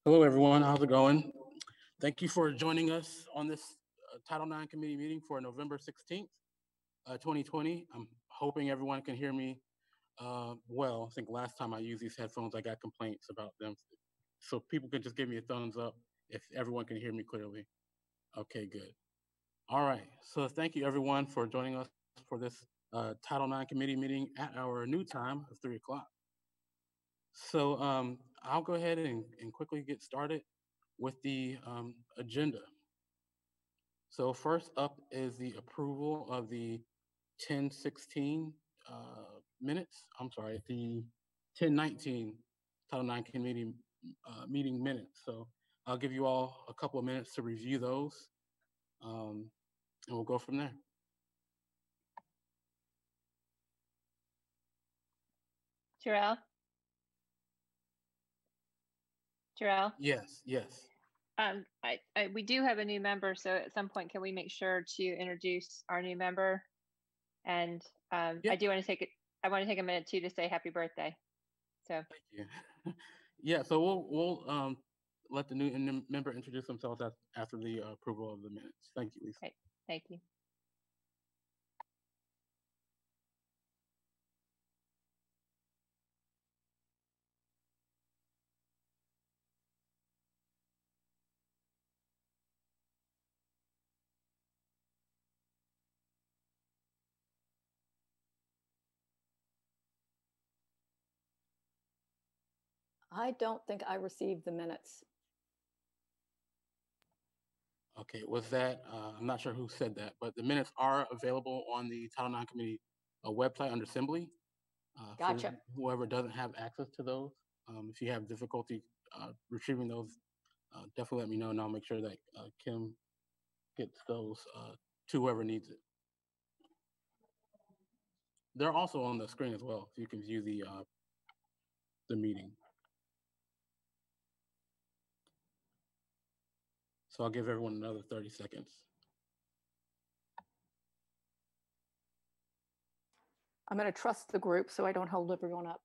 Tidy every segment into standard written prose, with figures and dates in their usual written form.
Hello, everyone. How's it going? Thank you for joining us on this Title IX committee meeting for November 16th, 2020. I'm hoping everyone can hear me well. I think last time I used these headphones, I got complaints about them. So people can just give me a thumbs up if everyone can hear me clearly. Okay, good. All right. So thank you, everyone, for joining us for this Title IX committee meeting at our new time of 3 o'clock. So I'll go ahead and quickly get started with the agenda. So first up is the approval of the 10/16 minutes. I'm sorry, the 10/19 Title IX committee meeting minutes. So I'll give you all a couple of minutes to review those, and we'll go from there. Jarrell? Yes. We do have a new member, so at some point, can we make sure to introduce our new member? And Yeah. I want to take a minute too to say happy birthday. So thank you. Yeah, so we'll let the new member introduce themselves after the approval of the minutes. Thank you, Lisa. Okay. Thank you. I don't think I received the minutes. Okay, was that, I'm not sure who said that, but the minutes are available on the Title IX Committee website under Assembly. Gotcha. For whoever doesn't have access to those, if you have difficulty retrieving those, definitely let me know and I'll make sure that Kim gets those to whoever needs it. They're also on the screen as well, so you can view the meeting. So I'll give everyone another 30 seconds. I'm going to trust the group so I don't hold everyone up.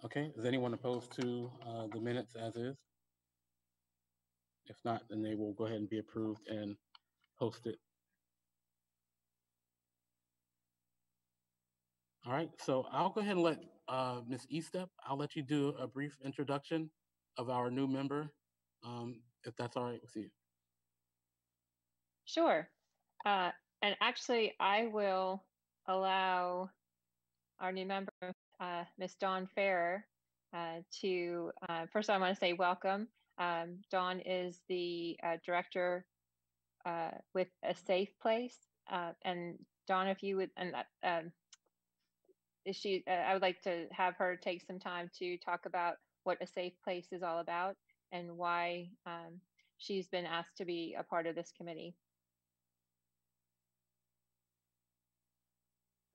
Okay, is anyone opposed to the minutes as is? If not, then they will go ahead and be approved and posted. All right, so I'll go ahead and let Ms. Estep, I'll let you do a brief introduction of our new member, if that's all right with you. Sure. And actually, I will allow our new member, Ms. Dawn Farrer, to, first I want to say welcome. Dawn is the director with A Safe Place. And Dawn, if you would, and I would like to have her take some time to talk about what A Safe Place is all about and why she's been asked to be a part of this committee.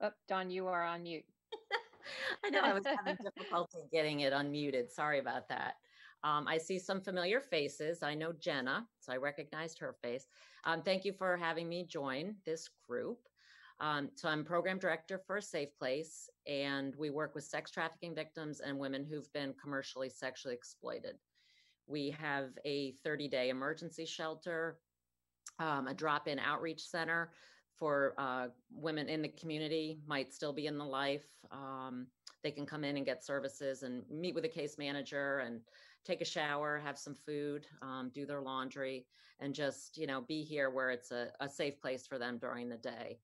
Oh, Dawn, you are on mute. I know I was having difficulty getting it unmuted. Sorry about that. I see some familiar faces. I know Jenna, so I recognized her face. Thank you for having me join this group. So I'm program director for A Safe Place, and we work with sex trafficking victims and women who've been commercially sexually exploited. We have a 30-day emergency shelter, a drop-in outreach center for women in the community, might still be in the life. They can come in and get services and meet with a case manager and take a shower, have some food, do their laundry, and just, be here where it's a safe place for them during the day.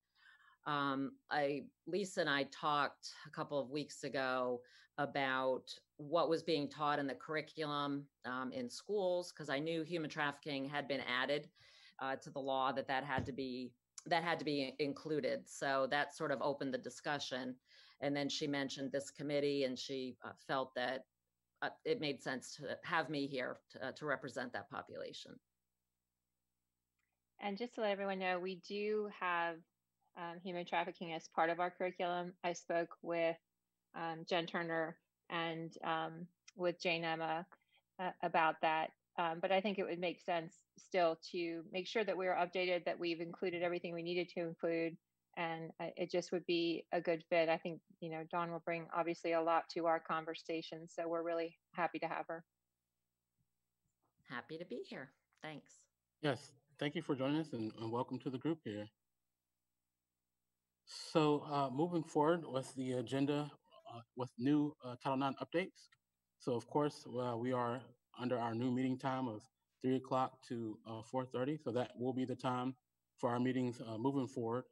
Lisa and I talked a couple of weeks ago about what was being taught in the curriculum in schools, because I knew human trafficking had been added to the law, that had to be included. So that sort of opened the discussion. And then she mentioned this committee, and she felt that it made sense to have me here to represent that population. And just to let everyone know, we do have human trafficking as part of our curriculum. I spoke with Jen Turner and with Jane Emma about that. But I think it would make sense still to make sure that we're updated, that we've included everything we needed to include, and it just would be a good fit. I think, Dawn will bring obviously a lot to our conversation, so we're really happy to have her. Happy to be here. Thanks. Yes, thank you for joining us and welcome to the group here. So moving forward with the agenda with new Title IX updates. So of course, we are under our new meeting time of 3 o'clock to 4:30. So that will be the time for our meetings moving forward.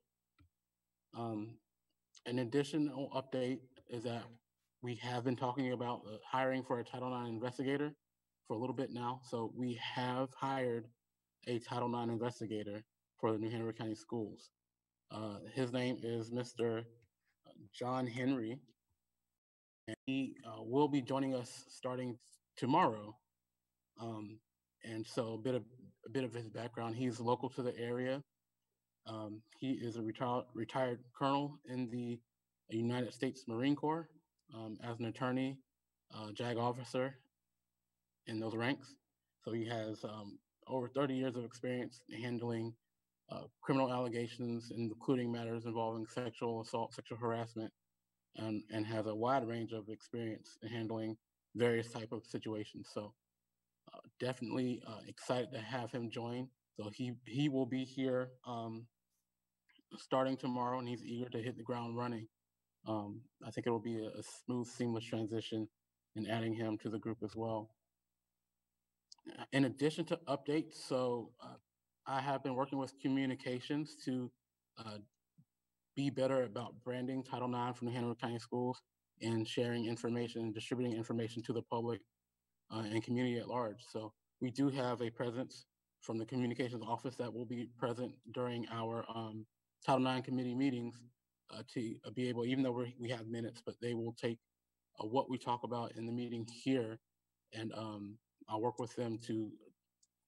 An additional update is that we have been talking about hiring for a Title IX investigator for a little bit now. So we have hired a Title IX investigator for the New Hanover County Schools. His name is Mr. John Henry, and he will be joining us starting tomorrow. And so a bit of his background. He's local to the area. He is a retired colonel in the United States Marine Corps as an attorney, JAG officer in those ranks. So he has over 30 years of experience handling criminal allegations, including matters involving sexual assault, sexual harassment, and has a wide range of experience in handling various type of situations. So definitely excited to have him join. So he will be here starting tomorrow, and he's eager to hit the ground running. I think it will be a smooth, seamless transition in adding him to the group as well. In addition to updates, so I have been working with communications to be better about branding Title IX from the Hanover County Schools and sharing information and distributing information to the public and community at large. So we do have a presence from the communications office that will be present during our Title IX committee meetings to be able, even though we have minutes, but they will take what we talk about in the meeting here, and I'll work with them to,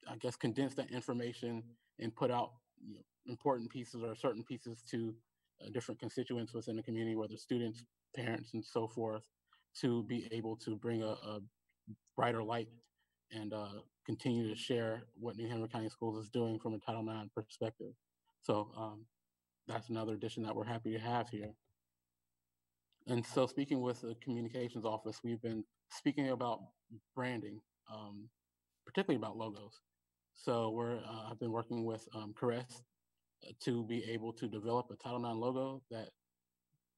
I guess, condense that information and put out important pieces or certain pieces to different constituents within the community, whether students, parents, and so forth, to be able to bring a brighter light and continue to share what New Hanover County Schools is doing from a Title IX perspective. So that's another addition that we're happy to have here. And so speaking with the communications office, we've been speaking about branding, particularly about logos. So I've been working with Caress to be able to develop a Title IX logo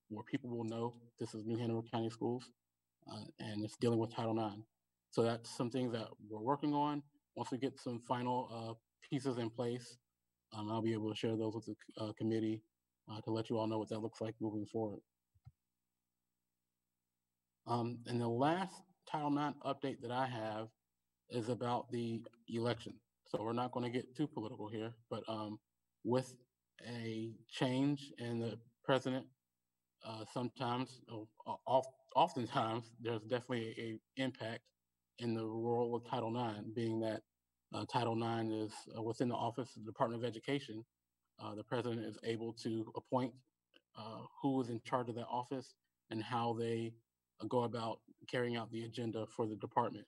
where people will know this is New Hanover County Schools and it's dealing with Title IX. So that's something that we're working on. Once we get some final pieces in place, I'll be able to share those with the committee to let you all know what that looks like moving forward. And the last Title IX update that I have is about the election. So we're not going to get too political here, but with a change in the president, oftentimes, there's definitely an impact in the role of Title IX, being that Title IX is within the Office of the Department of Education. The president is able to appoint who is in charge of that office and how they go about carrying out the agenda for the department.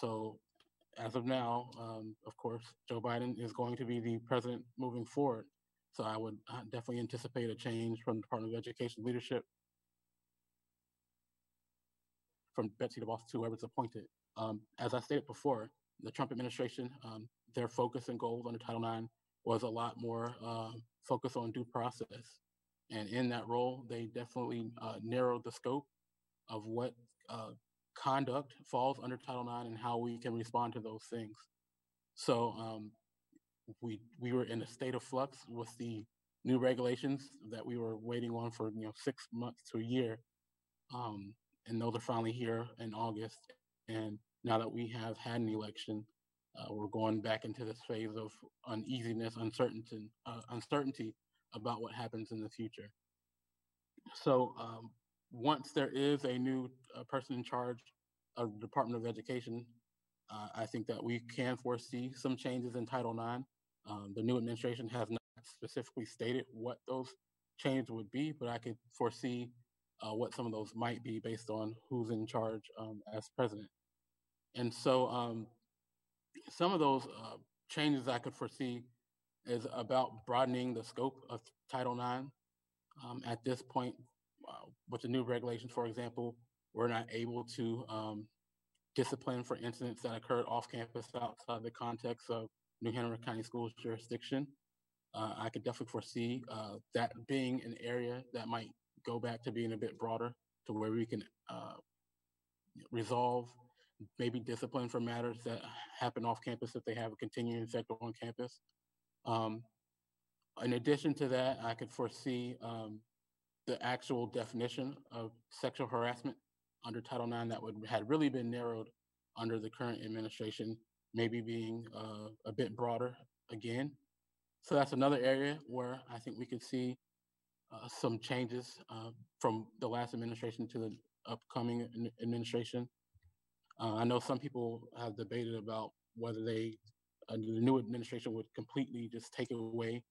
So as of now, of course, Joe Biden is going to be the president moving forward. So I would definitely anticipate a change from the Department of Education leadership, from Betsy DeVos to whoever's appointed. As I stated before, the Trump administration, their focus and goals under Title IX was a lot more focused on due process. And in that role, they definitely narrowed the scope of what conduct falls under Title IX and how we can respond to those things. So we were in a state of flux with the new regulations that we were waiting on for 6 months to a year, and those are finally here in August. And now that we have had an election, we're going back into this phase of uneasiness, uncertainty about what happens in the future. So once there is a new person in charge of the Department of Education, I think that we can foresee some changes in Title IX. The new administration has not specifically stated what those changes would be, but I could foresee what some of those might be based on who's in charge as president. And so some of those changes I could foresee is about broadening the scope of Title IX. At this point, with the new regulations, for example, we're not able to discipline for incidents that occurred off campus outside the context of New Hanover County Schools jurisdiction. I could definitely foresee that being an area that might go back to being a bit broader, to where we can resolve, maybe discipline for matters that happen off campus if they have a continuing effect on campus. In addition to that, I could foresee the actual definition of sexual harassment under Title IX that had really been narrowed under the current administration, maybe being a bit broader again. So that's another area where I think we could see some changes from the last administration to the upcoming administration. I know some people have debated about whether the new administration would completely just take away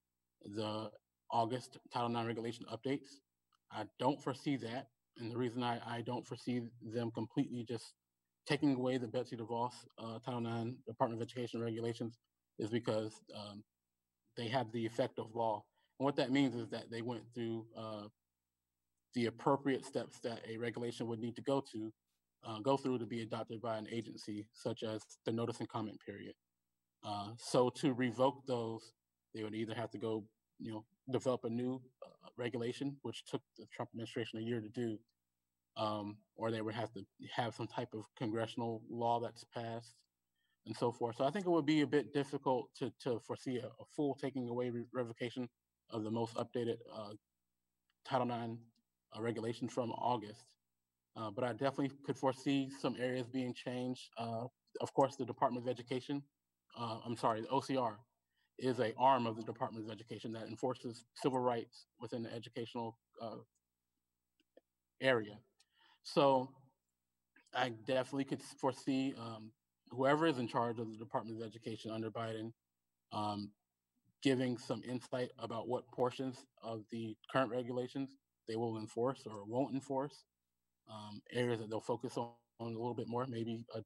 the August Title IX regulation updates. I don't foresee that. And the reason I don't foresee them completely just taking away the Betsy DeVos Title IX Department of Education regulations is because they have the effect of law. And what that means is that they went through the appropriate steps that a regulation would need to go through to be adopted by an agency, such as the notice and comment period. So to revoke those, they would either have to go, develop a new regulation, which took the Trump administration a year to do, or they would have to have some type of congressional law that's passed and so forth. So I think it would be a bit difficult to foresee a full taking away revocation of the most updated Title IX regulations from August. But I definitely could foresee some areas being changed. Of course, the Department of Education, the OCR, is an arm of the Department of Education that enforces civil rights within the educational area. So I definitely could foresee whoever is in charge of the Department of Education under Biden giving some insight about what portions of the current regulations they will enforce or won't enforce, areas that they'll focus on a little bit more, maybe a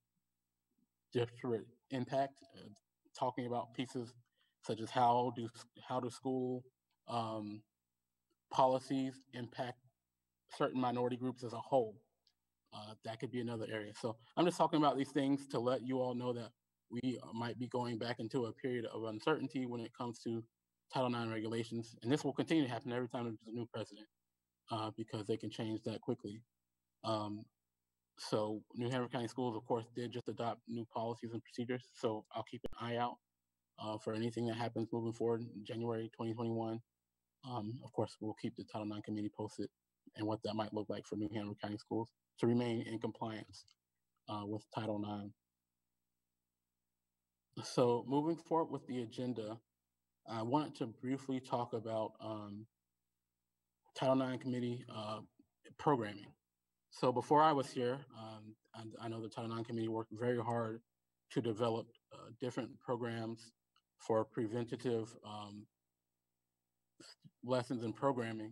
different impact, talking about pieces such as how do school policies impact certain minority groups as a whole. That could be another area. So I'm just talking about these things to let you all know that we might be going back into a period of uncertainty when it comes to Title IX regulations. And this will continue to happen every time there's a new president because they can change that quickly. So New Hanover County Schools, of course, did just adopt new policies and procedures. So I'll keep an eye out for anything that happens moving forward in January 2021. Of course, we'll keep the Title IX committee posted and what that might look like for New Hanover County Schools to remain in compliance with Title IX. So moving forward with the agenda, I wanted to briefly talk about Title IX committee programming. So before I was here, I know the Title IX committee worked very hard to develop different programs for preventative lessons and programming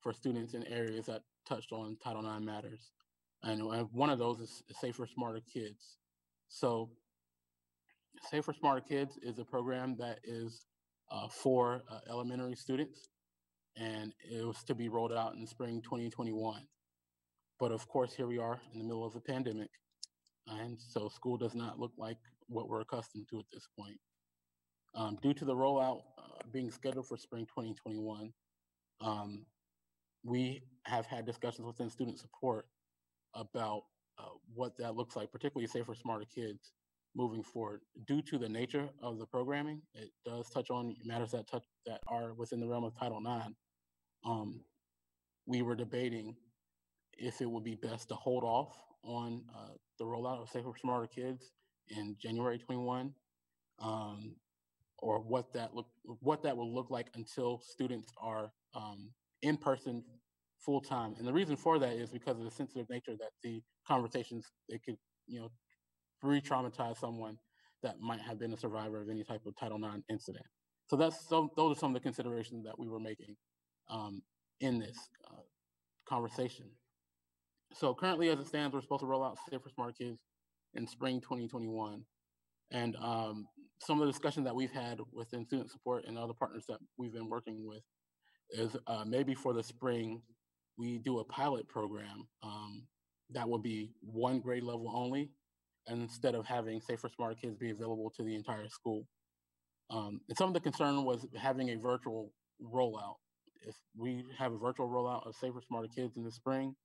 for students in areas that touched on Title IX matters. And one of those is Safer, Smarter Kids. So Safer, Smarter Kids is a program that is for elementary students, and it was to be rolled out in spring 2021. But of course, here we are in the middle of a pandemic, and so school does not look like what we're accustomed to at this point. Due to the rollout being scheduled for spring 2021, we have had discussions within student support about what that looks like, particularly Safer, Smarter Kids moving forward. Due to the nature of the programming, it does touch on matters that are within the realm of Title IX. We were debating if it would be best to hold off on the rollout of Safer, Smarter Kids in January 21, or what that will look like until students are in person full time. And the reason for that is because of the sensitive nature that the conversations, it could, re-traumatize someone that might have been a survivor of any type of Title IX incident. So those are some of the considerations that we were making in this conversation. So currently, as it stands, we're supposed to roll out Safer, Smart Kids in spring 2021. And some of the discussion that we've had within student support and other partners that we've been working with is maybe for the spring, we do a pilot program that will be one grade level only, instead of having Safer Smarter Kids be available to the entire school. And some of the concern was having a virtual rollout. If we have a virtual rollout of Safer Smarter Kids in the spring,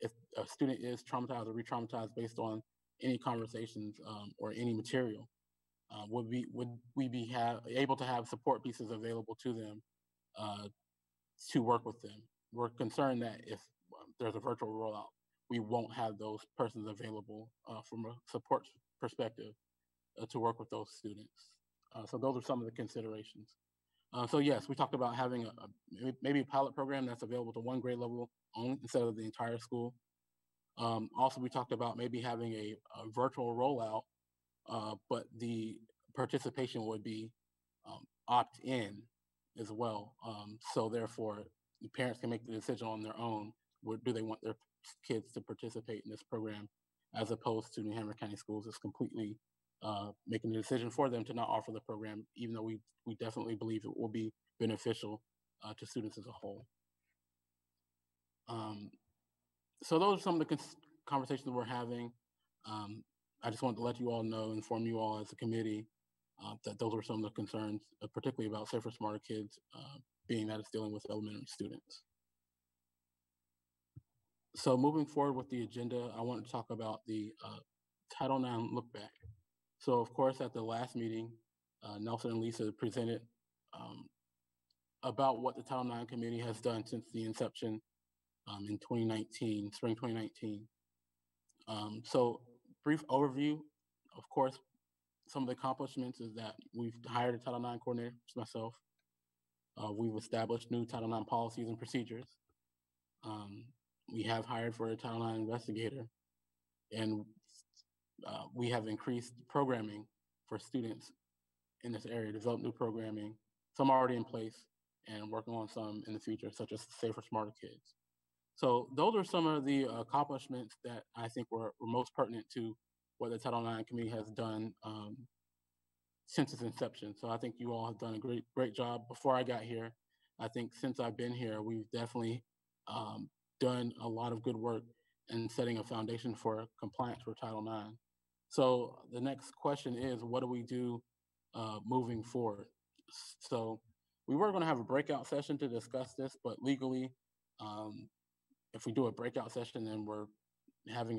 if a student is traumatized or re-traumatized based on any conversations or any material, would we be able to have support pieces available to them to work with them? We're concerned that if there's a virtual rollout, we won't have those persons available from a support perspective to work with those students. So those are some of the considerations. So yes, we talked about having maybe a pilot program that's available to one grade level only instead of the entire school. Also, we talked about maybe having a virtual rollout, but the participation would be opt-in as well. So therefore, the parents can make the decision on their own. Do they want their kids to participate in this program, as opposed to New Hampshire County Schools is completely making the decision for them to not offer the program, even though we definitely believe it will be beneficial to students as a whole. So those are some of the conversations we're having. I just wanted to let you all know, inform you all as a committee, that those were some of the concerns, particularly about Safer Smarter Kids, being that it's dealing with elementary students. So moving forward with the agenda, I want to talk about the Title IX look back. So of course, at the last meeting, Nelson and Lisa presented about what the Title IX committee has done since the inception in 2019, spring 2019. So brief overview, of course, some of the accomplishments is that we've hired a Title IX coordinator, myself. We've established new Title IX policies and procedures. We have hired for a Title IX investigator, and we have increased programming for students in this area, developed new programming, some already in place, and working on some in the future, such as Safer Smarter Kids. So those are some of the accomplishments that I think were most pertinent to what the Title IX committee has done since its inception. So I think you all have done a great job. Before I got here, I think since I've been here, we've definitely done a lot of good work in setting a foundation for compliance for Title IX. So the next question is, what do we do moving forward? So we were going to have a breakout session to discuss this, but legally, if we do a breakout session, then we're having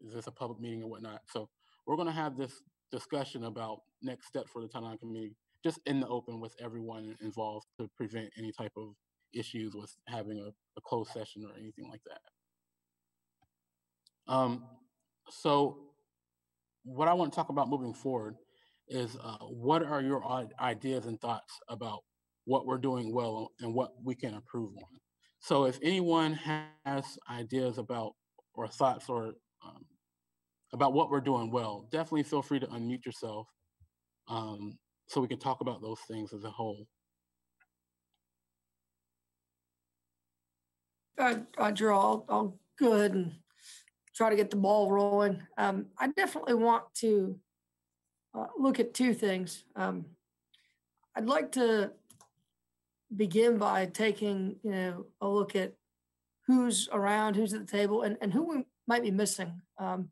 is this a public meeting or whatnot? So we're going to have this discussion about next steps for the Title IX committee, just in the open with everyone involved, to prevent any type of issues with having a closed session or anything like that. So what I want to talk about moving forward is what are your ideas and thoughts about what we're doing well and what we can improve on? So if anyone has ideas about or thoughts or about what we're doing well, definitely feel free to unmute yourself so we can talk about those things as a whole. Drew, I'll go ahead and try to get the ball rolling. I definitely want to look at two things. I'd like to begin by taking a look at who's around, who's at the table, and who we might be missing. I'd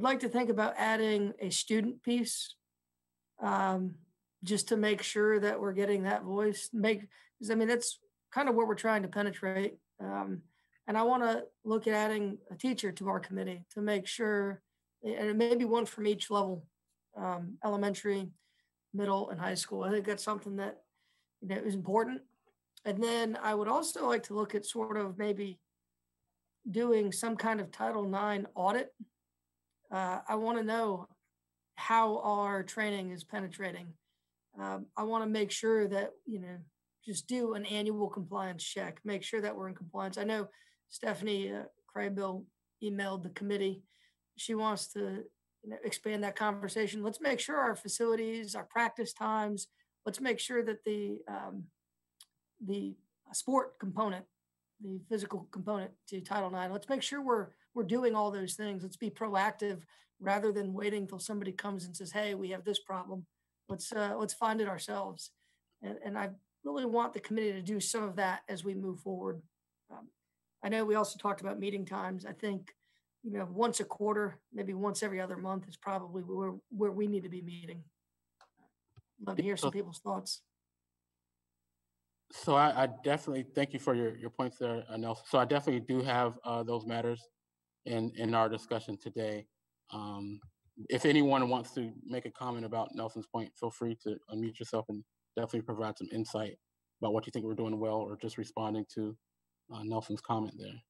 like to think about adding a student piece, just to make sure that we're getting that voice. Because I mean, that's kind of what we're trying to penetrate. And I want to look at adding a teacher to our committee to make sure, and maybe one from each level, elementary, middle, and high school. I think that's something that is important. And then I would also like to look at sort of maybe doing some kind of Title IX audit. I want to know how our training is penetrating. I want to make sure that, just do an annual compliance check, make sure that we're in compliance. I know Stephanie Craybill emailed the committee. She wants to expand that conversation. Let's make sure our facilities, our practice times, let's make sure that the sport component, the physical component to Title IX, let's make sure we're we're doing all those things. Let's be proactive rather than waiting until somebody comes and says, hey, we have this problem. Let's find it ourselves. And I really want the committee to do some of that as we move forward. I know we also talked about meeting times. I think, once a quarter, maybe once every other month is probably where we need to be meeting. Love to hear some people's thoughts. So I definitely thank you for your points there, Nelson. So I definitely do have those matters in our discussion today. If anyone wants to make a comment about Nelson's point, feel free to unmute yourself and definitely provide some insight about what you think we're doing well, or just responding to Nelson's comment there.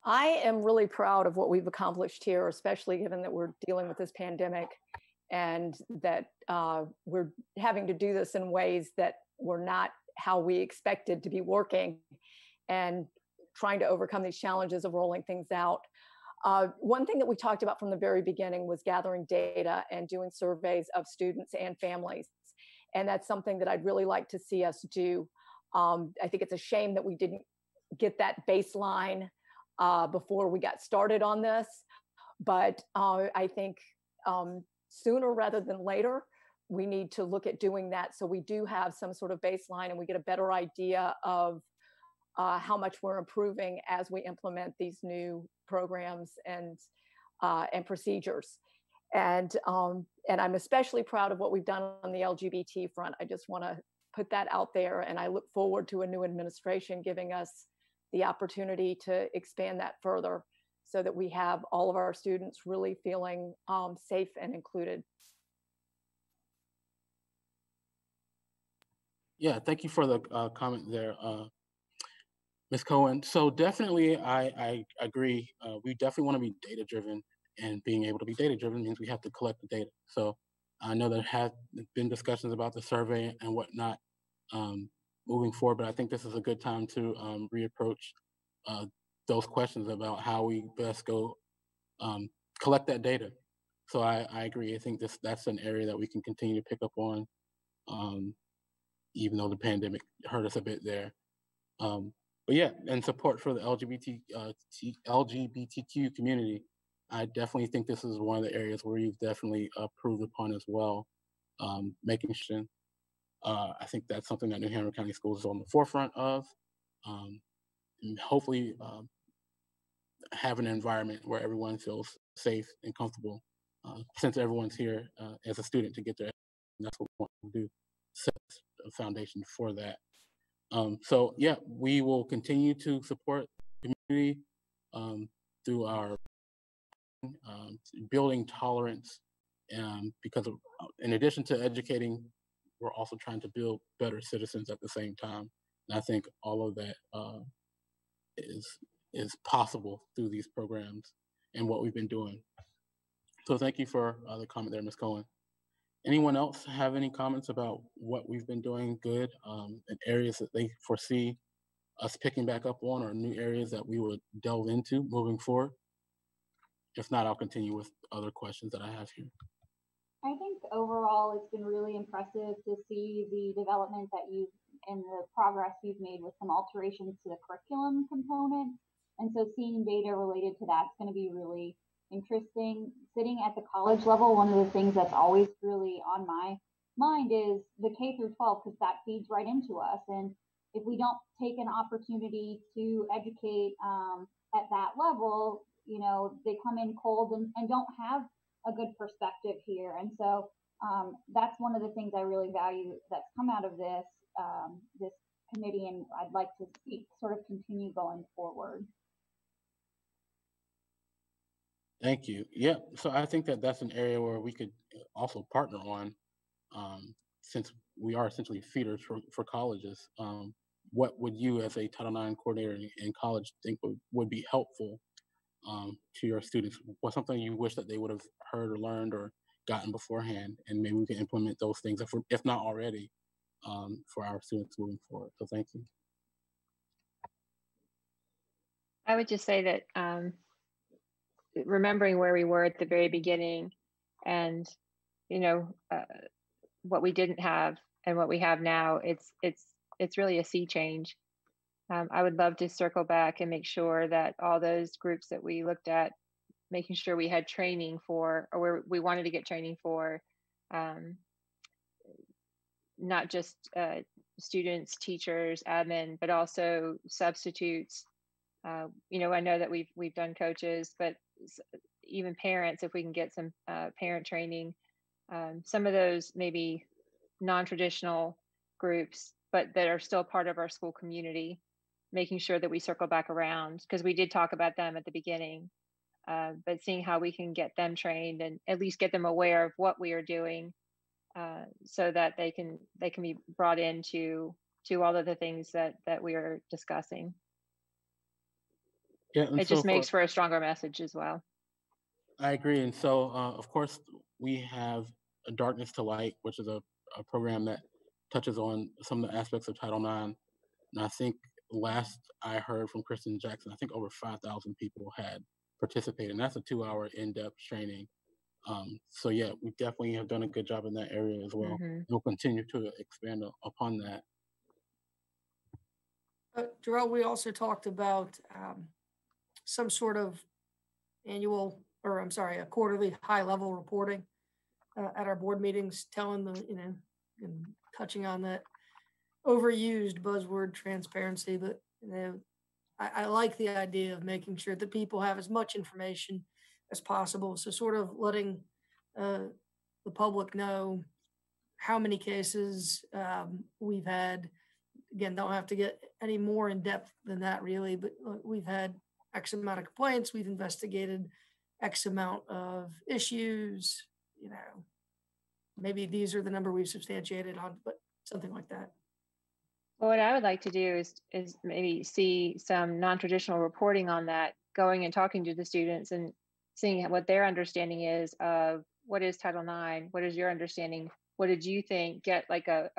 I am really proud of what we've accomplished here, especially given that we're dealing with this pandemic and that we're having to do this in ways that were not how we expected to be working, and trying to overcome these challenges of rolling things out. One thing that we talked about from the very beginning was gathering data and doing surveys of students and families. And that's something that I'd really like to see us do. I think it's a shame that we didn't get that baseline before we got started on this. But I think sooner rather than later, we need to look at doing that so we do have some sort of baseline and we get a better idea of how much we're improving as we implement these new programs and procedures. And I'm especially proud of what we've done on the LGBT front. I just want to put that out there, and I look forward to a new administration giving us the opportunity to expand that further so that we have all of our students really feeling safe and included. Yeah, thank you for the comment there, Ms. Cohen. So definitely, I agree. We definitely want to be data-driven, and being able to be data-driven means we have to collect the data. So I know there have been discussions about the survey and whatnot moving forward, but I think this is a good time to reapproach those questions about how we best go collect that data. So I agree. I think that's an area that we can continue to pick up on, even though the pandemic hurt us a bit there. But yeah, and support for the LGBTQ community. I definitely think this is one of the areas where you've definitely improved upon as well. Making sure, I think that's something that New Hampshire County Schools is on the forefront of. And hopefully have an environment where everyone feels safe and comfortable, since everyone's here as a student to get their education. That's what we want to do, set a foundation for that. So yeah, we will continue to support the community through our building tolerance, because in addition to educating, we're also trying to build better citizens at the same time. And I think all of that is possible through these programs and what we've been doing. So thank you for the comment there, Ms. Cohen. Anyone else have any comments about what we've been doing good, and areas that they foresee us picking back up on, or new areas that we would delve into moving forward? If not, I'll continue with other questions that I have here. I think overall it's been really impressive to see the development that you've and the progress you've made with some alterations to the curriculum component. And so seeing data related to that's going to be really interesting. Sitting at the college level, one of the things that's always really on my mind is the K through 12, because that feeds right into us. And if we don't take an opportunity to educate at that level, they come in cold and don't have a good perspective here. And so that's one of the things I really value that's come out of this this committee, and I'd like to see sort of continue going forward. Thank you. Yeah, so I think that that's an area where we could also partner on, since we are essentially feeders for colleges. What would you, as a Title IX coordinator in college, think would be helpful to your students? What's something you wish that they would have heard or learned or gotten beforehand, and maybe we can implement those things, if not already, for our students moving forward. So thank you. I would just say that remembering where we were at the very beginning, and what we didn't have and what we have now, it's really a sea change. I would love to circle back and make sure that all those groups that we looked at, making sure we had training for, or where we wanted to get training for, not just students, teachers, admin, but also substitutes. You know, I know that we've done coaches, but even parents, if we can get some parent training, some of those maybe non-traditional groups, but that are still part of our school community, making sure that we circle back around, because we did talk about them at the beginning, but seeing how we can get them trained and at least get them aware of what we are doing, so that they can be brought into all of the things that we are discussing. Yeah, and it just makes for a stronger message as well. I agree. And so, of course, we have a Darkness to Light, which is a program that touches on some of the aspects of Title IX. And I think last I heard from Kristen Jackson, I think over 5,000 people had participated. And that's a 2-hour in-depth training. So yeah, we definitely have done a good job in that area as well. Mm-hmm. We'll continue to expand upon that. Jarrell, we also talked about some sort of annual, or I'm sorry, a quarterly high-level reporting at our board meetings, telling them, you know, and touching on that overused buzzword transparency. But you know, I like the idea of making sure that people have as much information as possible. So sort of letting the public know how many cases we've had. Again, don't have to get any more in depth than that really, but we've had X amount of complaints, we've investigated X amount of issues, you know, maybe these are the number we've substantiated on, but something like that. Well, what I would like to do is maybe see some non-traditional reporting on that, going and talking to the students and seeing what their understanding is of what is Title IX, what is your understanding, what did you think, get like a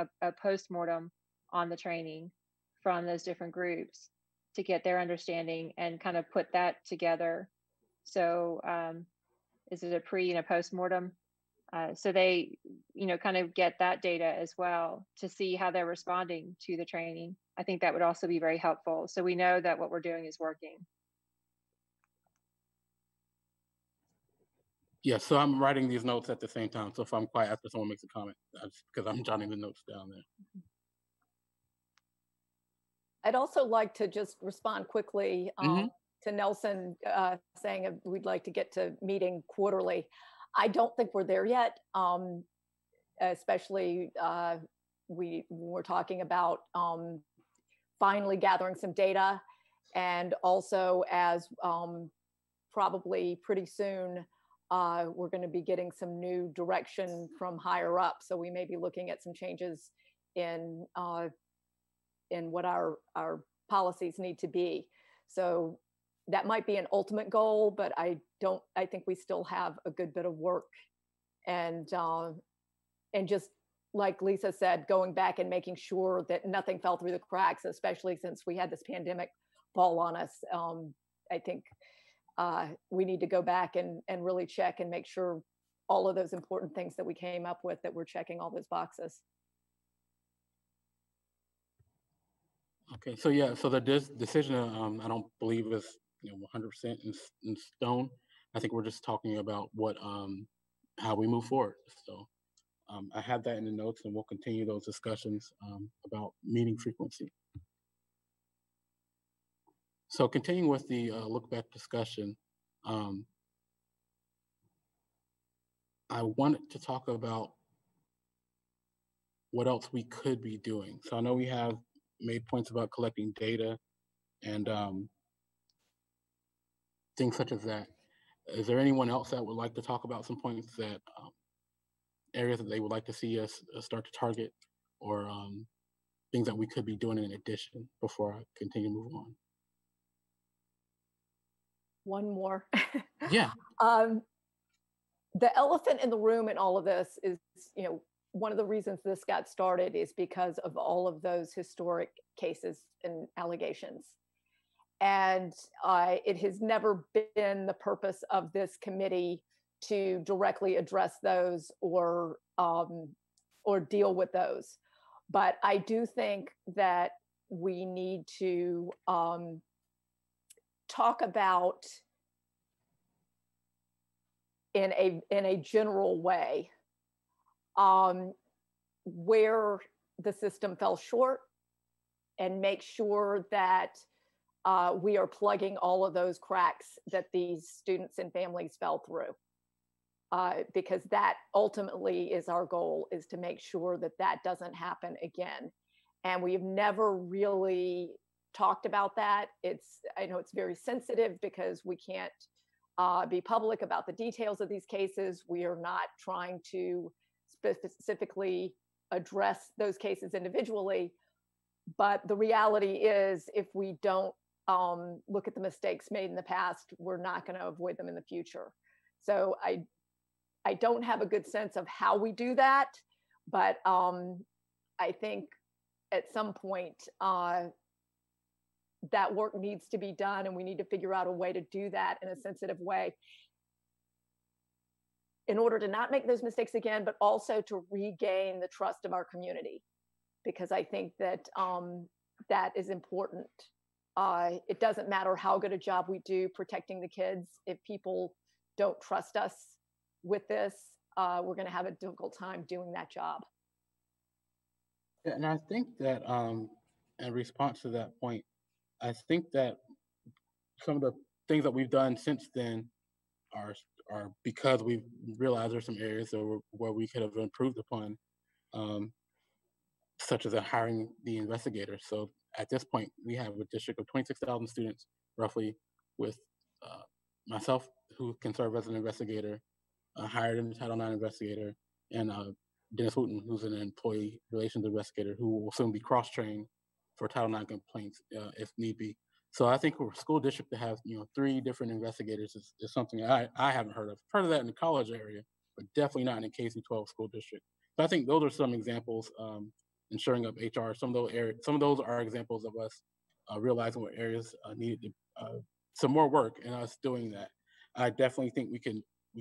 post-mortem on the training from those different groups to get their understanding and kind of put that together. So is it a pre and a post-mortem? So they, you know, kind of get that data as well to see how they're responding to the training. I think that would also be very helpful. So we know that what we're doing is working. Yeah, so I'm writing these notes at the same time. So if I'm quiet after someone makes a comment, that's because I'm jotting the notes down there. I'd also like to just respond quickly to Nelson saying we'd like to get to meeting quarterly. I don't think we're there yet, especially we're talking about finally gathering some data, and also as probably pretty soon we're going to be getting some new direction from higher up. So we may be looking at some changes in what our policies need to be. So that might be an ultimate goal, but I think we still have a good bit of work. And just like Lisa said, going back and making sure that nothing fell through the cracks, especially since we had this pandemic fall on us. I think we need to go back and really check and make sure all of those important things that we came up with, that we're checking all those boxes. Okay, so yeah, so the decision I don't believe is 100% in stone. I think we're just talking about what how we move forward. So I have that in the notes, and we'll continue those discussions about meeting frequency. So continuing with the look back discussion, I wanted to talk about what else we could be doing. So I know we have made points about collecting data and things such as that. Is there anyone else that would like to talk about some points that areas that they would like to see us start to target, or things that we could be doing in addition before I continue to move on? One more. Yeah. The elephant in the room in all of this is, one of the reasons this got started is because of all of those historic cases and allegations. And it has never been the purpose of this committee to directly address those or deal with those. But I do think that we need to talk about in a general way where the system fell short, and make sure that we are plugging all of those cracks that these students and families fell through. Because that ultimately is our goal, is to make sure that that doesn't happen again. And we've never really talked about that. I know it's very sensitive because we can't be public about the details of these cases. We are not trying to specifically address those cases individually. But the reality is, if we don't look at the mistakes made in the past, we're not going to avoid them in the future. So I don't have a good sense of how we do that, but I think at some point that work needs to be done, and we need to figure out a way to do that in a sensitive way in order to not make those mistakes again, but also to regain the trust of our community, because I think that that is important. It doesn't matter how good a job we do protecting the kids. If people don't trust us with this, we're going to have a difficult time doing that job. Yeah, and I think that in response to that point, I think that some of the things that we've done since then are because we've realized there's some areas where we could have improved upon, such as hiring the investigator. So at this point, we have a district of 26,000 students, roughly, with myself, who can serve as an investigator, hired a Title IX investigator, and Dennis Wooten, who's an employee relations investigator, who will soon be cross-trained for Title IX complaints if need be. So I think for a school district to have 3 different investigators is something I haven't heard of. Heard of that in the college area, but definitely not in a K-12 school district. So I think those are some examples. Ensuring up HR. Some of those are examples of us realizing what areas needed some more work, and us doing that. I definitely think we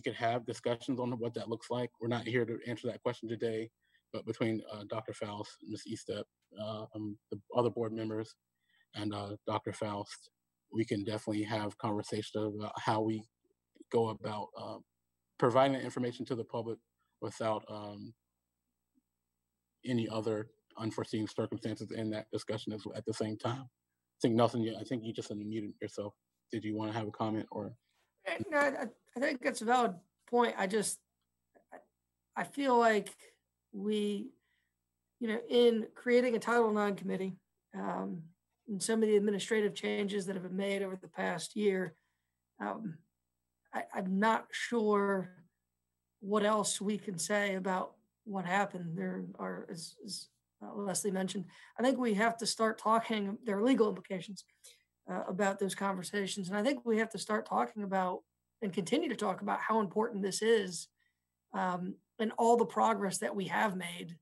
could have discussions on what that looks like. We're not here to answer that question today, but between Dr. Faust, Ms. Eastep, the other board members, and Dr. Faust, we can definitely have conversations about how we go about providing that information to the public without any other unforeseen circumstances in that discussion at the same time. I think Nelson, I think you just unmuted yourself. Did you want to have a comment or? No, I think that's a valid point. I feel like we, in creating a Title IX committee, and some of the administrative changes that have been made over the past year, I'm not sure what else we can say about what happened. There are, as Leslie mentioned, I think we have to start talking, there are legal implications about those conversations. And I think we have to start talking about and continue to talk about how important this is and all the progress that we have made.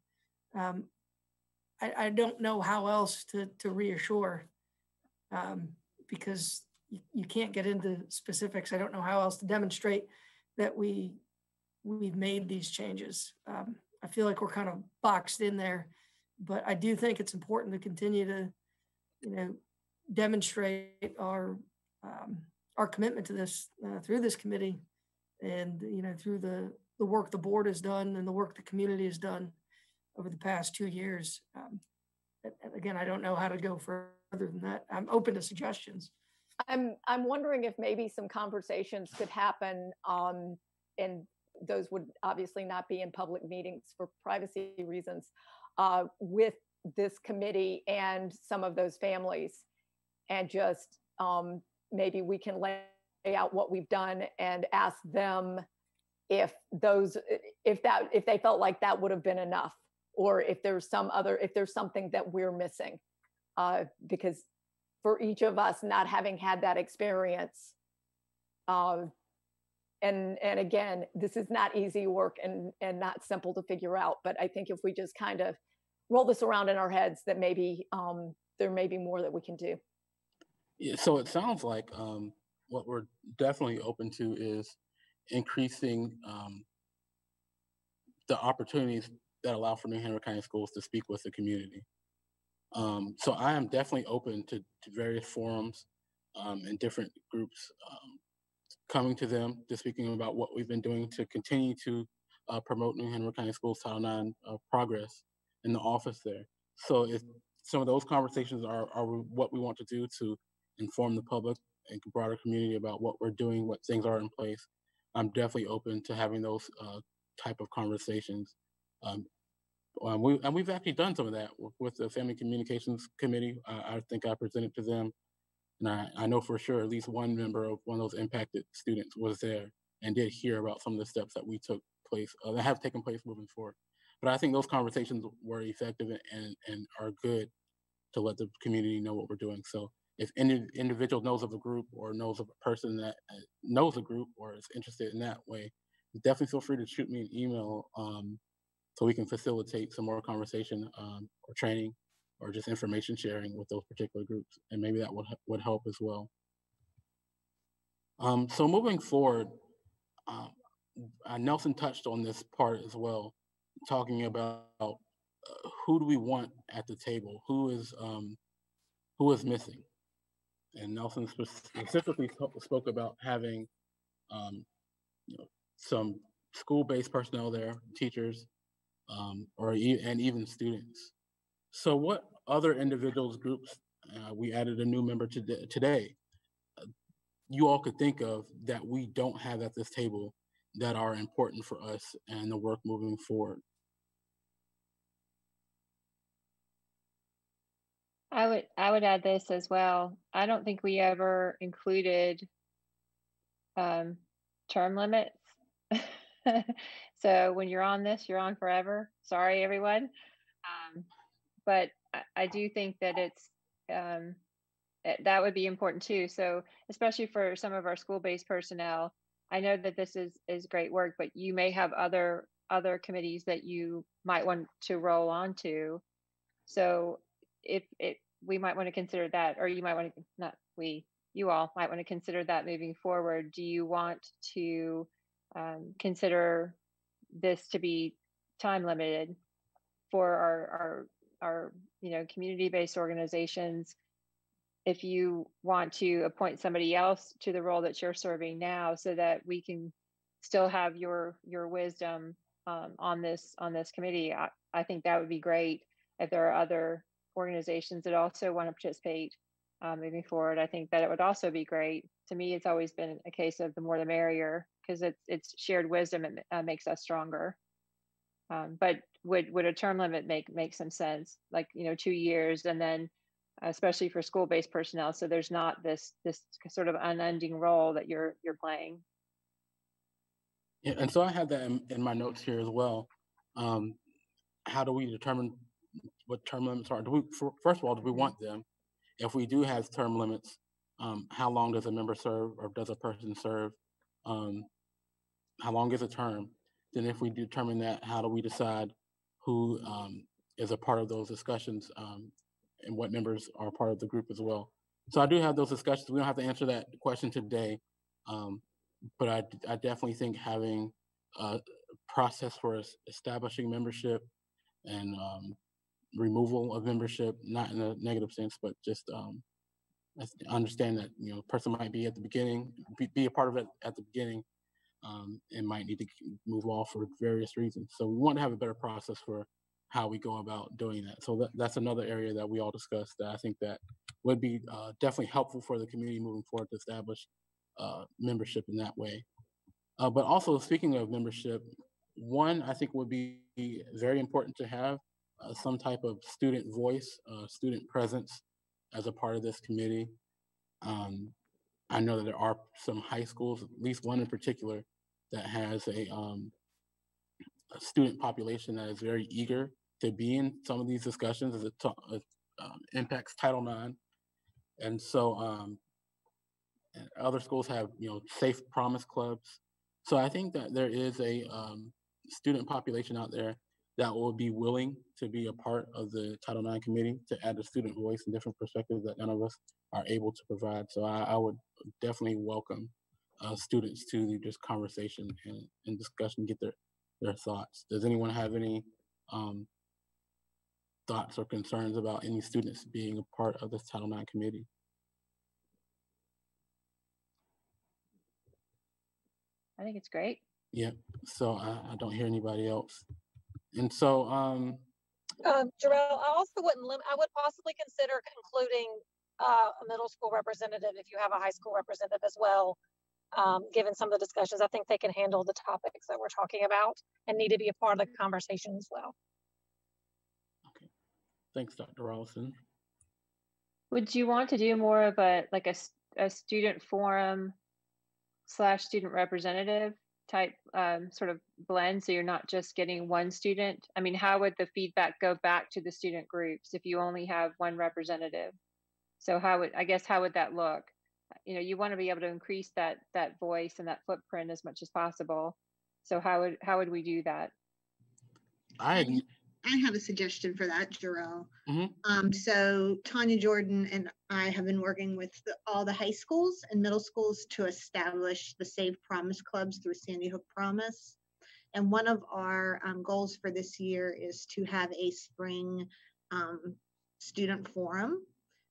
I don't know how else to reassure because you can't get into specifics. I don't know how else to demonstrate that we've made these changes. I feel like we're kind of boxed in there, but I do think it's important to continue to, demonstrate our commitment to this through this committee, and through the work the board has done and the work the community has done over the past 2 years. Again, I don't know how to go further than that. I'm open to suggestions. I'm wondering if maybe some conversations could happen, and those would obviously not be in public meetings for privacy reasons, with this committee and some of those families, and just maybe we can lay out what we've done and ask them if they felt like that would have been enough, or if there's something that we're missing, because for each of us not having had that experience, and again, this is not easy work and not simple to figure out, but I think if we just kind of roll this around in our heads, that maybe there may be more that we can do. Yeah, so it sounds like what we're definitely open to is increasing the opportunities that allow for New Hanover County Schools to speak with the community. So I am definitely open to various forums and different groups, coming to them, to speaking about what we've been doing to continue to promote New Hanover County Schools Title IX progress in the office there. So if some of those conversations are what we want to do to inform the public and broader community about what we're doing, what things are in place, I'm definitely open to having those type of conversations. Um, we've actually done some of that with the Family Communications Committee. I think I presented to them, and I know for sure at least one member of one of those impacted students was there and did hear about some of the steps that we took place, that have taken place moving forward. But I think those conversations were effective and are good to let the community know what we're doing. So if any individual knows of a group or knows of a person that knows a group or is interested in that way, definitely feel free to shoot me an email, so we can facilitate some more conversation, or training or just information sharing with those particular groups. And maybe that would help as well. So moving forward, um, Nelson touched on this part as well, talking about who do we want at the table, who is missing. And Nelson specifically spoke about having, you know, some school-based personnel there, teachers, and even students. So what other individuals, groups, we added a new member today, you all could think of that we don't have at this table that are important for us and the work moving forward? I would add this as well. I don't think we ever included term limits. So when you're on this, you're on forever. Sorry, everyone. But I do think that it's that would be important too. So especially for some of our school-based personnel, I know that this is great work, but you may have other committees that you might want to roll onto. So if we might want to consider that, or you might want to, not we, you all might want to consider that moving forward. Do you want to consider this to be time limited for our community-based organizations? If you want to appoint somebody else to the role that you're serving now, so that we can still have your wisdom on this committee, I think that would be great. If there are other organizations that also want to participate moving forward, I think that it would also be great. To me, it's always been a case of the more the merrier, because it's shared wisdom. It makes us stronger. But would a term limit make some sense? Like 2 years, and then especially for school-based personnel, so there's not this sort of unending role that you're playing. Yeah, and so I have that in my notes here as well. How do we determine what term limits are? First of all, do we want them? If we do have term limits, how long does a member serve, or does a person serve? How long is a term? Then if we determine that, how do we decide who is a part of those discussions, and what members are part of the group as well? So I do have those discussions. We don't have to answer that question today, but I definitely think having a process for establishing membership and removal of membership, not in a negative sense, but just understand that a person might be at the beginning, be a part of it at the beginning, and might need to move off for various reasons. So we want to have a better process for how we go about doing that. So that's another area that we all discussed that I think that would be definitely helpful for the community moving forward, to establish membership in that way. But also, speaking of membership, one, I think would be very important to have some type of student voice, student presence as a part of this committee. I know that there are some high schools, at least one in particular, that has a student population that is very eager to be in some of these discussions as it impacts Title IX. And so other schools have, safe promise clubs. So I think that there is a student population out there that will be willing to be a part of the Title IX committee, to add a student voice and different perspectives that none of us are able to provide. So I would definitely welcome students to this conversation and discussion, get their thoughts. Does anyone have any thoughts or concerns about any students being a part of this Title IX committee? I think it's great. Yeah, so I don't hear anybody else. And so, Jarrell, I also I would possibly consider including a middle school representative if you have a high school representative as well. Given some of the discussions, I think they can handle the topics that we're talking about and need to be a part of the conversation as well. okay, thanks, Dr. Rollison. Would you want to do more of a student forum / student representative type sort of blend, so you're not just getting one student? I mean, how would the feedback go back to the student groups if you only have one representative? So how would that look? You know, you want to be able to increase that voice and that footprint as much as possible. So how would we do that? I have a suggestion for that, Jarrell. Mm-hmm. So Tanya Jordan and I have been working with all the high schools and middle schools to establish the Save Promise clubs through Sandy Hook Promise. And one of our goals for this year is to have a spring student forum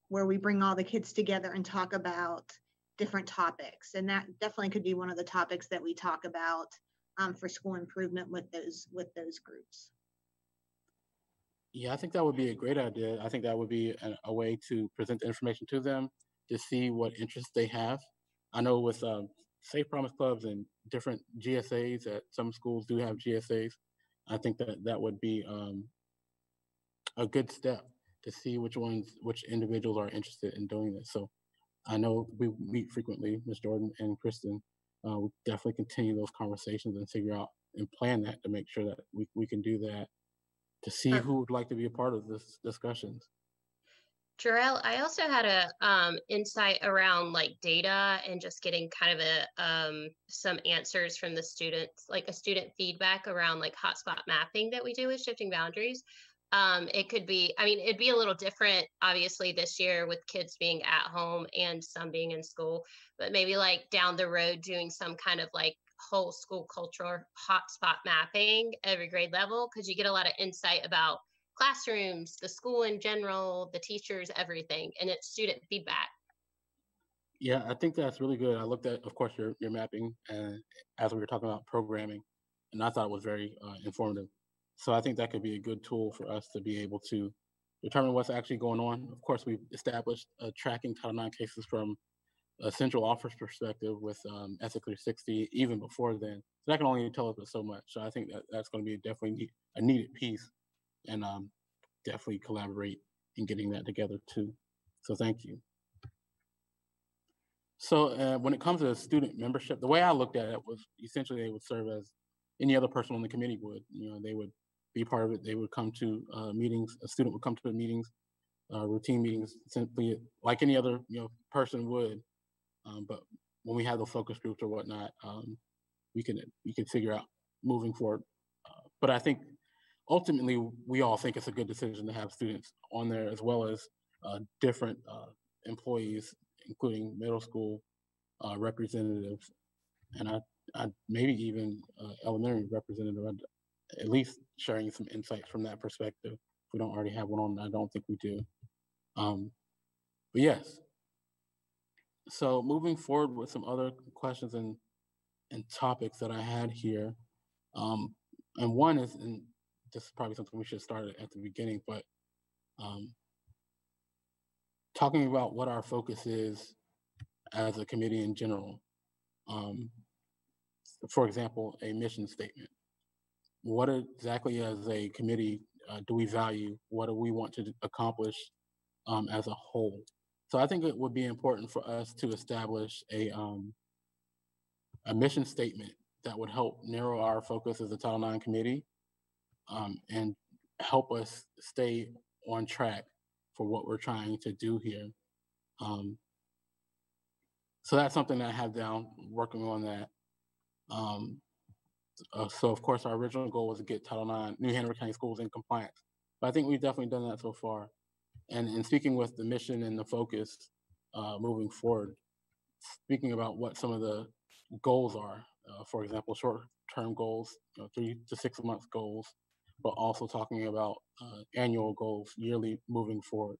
where we bring all the kids together and talk about different topics. And that definitely could be one of the topics that we talk about for school improvement with those groups. Yeah, I think that would be a great idea. I think that would be a way to present the information to them to see what interests they have. I know with Safe Promise Clubs and different GSAs, that some schools do have GSAs. I think that would be a good step to see which individuals are interested in doing this. So I know we meet frequently, Ms. Jordan and Kristen. We definitely continue those conversations and figure out and plan that to make sure that we can do that, to see who would like to be a part of this discussions. Jarrell, I also had a insight around like data and just getting kind of some answers from the students, like a student feedback around like hotspot mapping that we do with Shifting Boundaries. It could be, I mean, it'd be a little different, obviously, this year with kids being at home and some being in school, but maybe like down the road doing some kind of like whole school culture hotspot mapping every grade level, because you get a lot of insight about classrooms, the school in general, the teachers, everything, and it's student feedback. Yeah, I think that's really good. I looked at, of course, your mapping as we were talking about programming, and I thought it was very informative. So I think that could be a good tool for us to be able to determine what's actually going on. Of course, we've established tracking Title IX cases from a central office perspective with S360 even before then. So that can only tell us so much. So I think that's going to be definitely a needed piece, and definitely collaborate in getting that together too. So thank you. So when it comes to student membership, the way I looked at it was essentially they would serve as any other person on the committee would. You know, they would be part of it. They would come to meetings. A student would come to the meetings, routine meetings, simply like any other person would. But when we have the focus groups or whatnot, we can figure out moving forward. But I think ultimately we all think it's a good decision to have students on there, as well as different employees, including middle school representatives, and I maybe even elementary representative, at least sharing some insights from that perspective. If we don't already have one on, I don't think we do. But yes. So moving forward with some other questions and topics that I had here, and one is, and this is probably something we should start at the beginning, but talking about what our focus is as a committee in general. For example, a mission statement. What exactly as a committee do we value? What do we want to accomplish as a whole? So I think it would be important for us to establish a mission statement that would help narrow our focus as a Title IX committee and help us stay on track for what we're trying to do here. So that's something that I have down, working on that. So of course, our original goal was to get Title IX, New Hanover County Schools in compliance. But I think we've definitely done that so far. And in speaking with the mission and the focus moving forward, speaking about what some of the goals are, for example, short-term goals, 3 to 6 month goals, but also talking about annual goals yearly moving forward.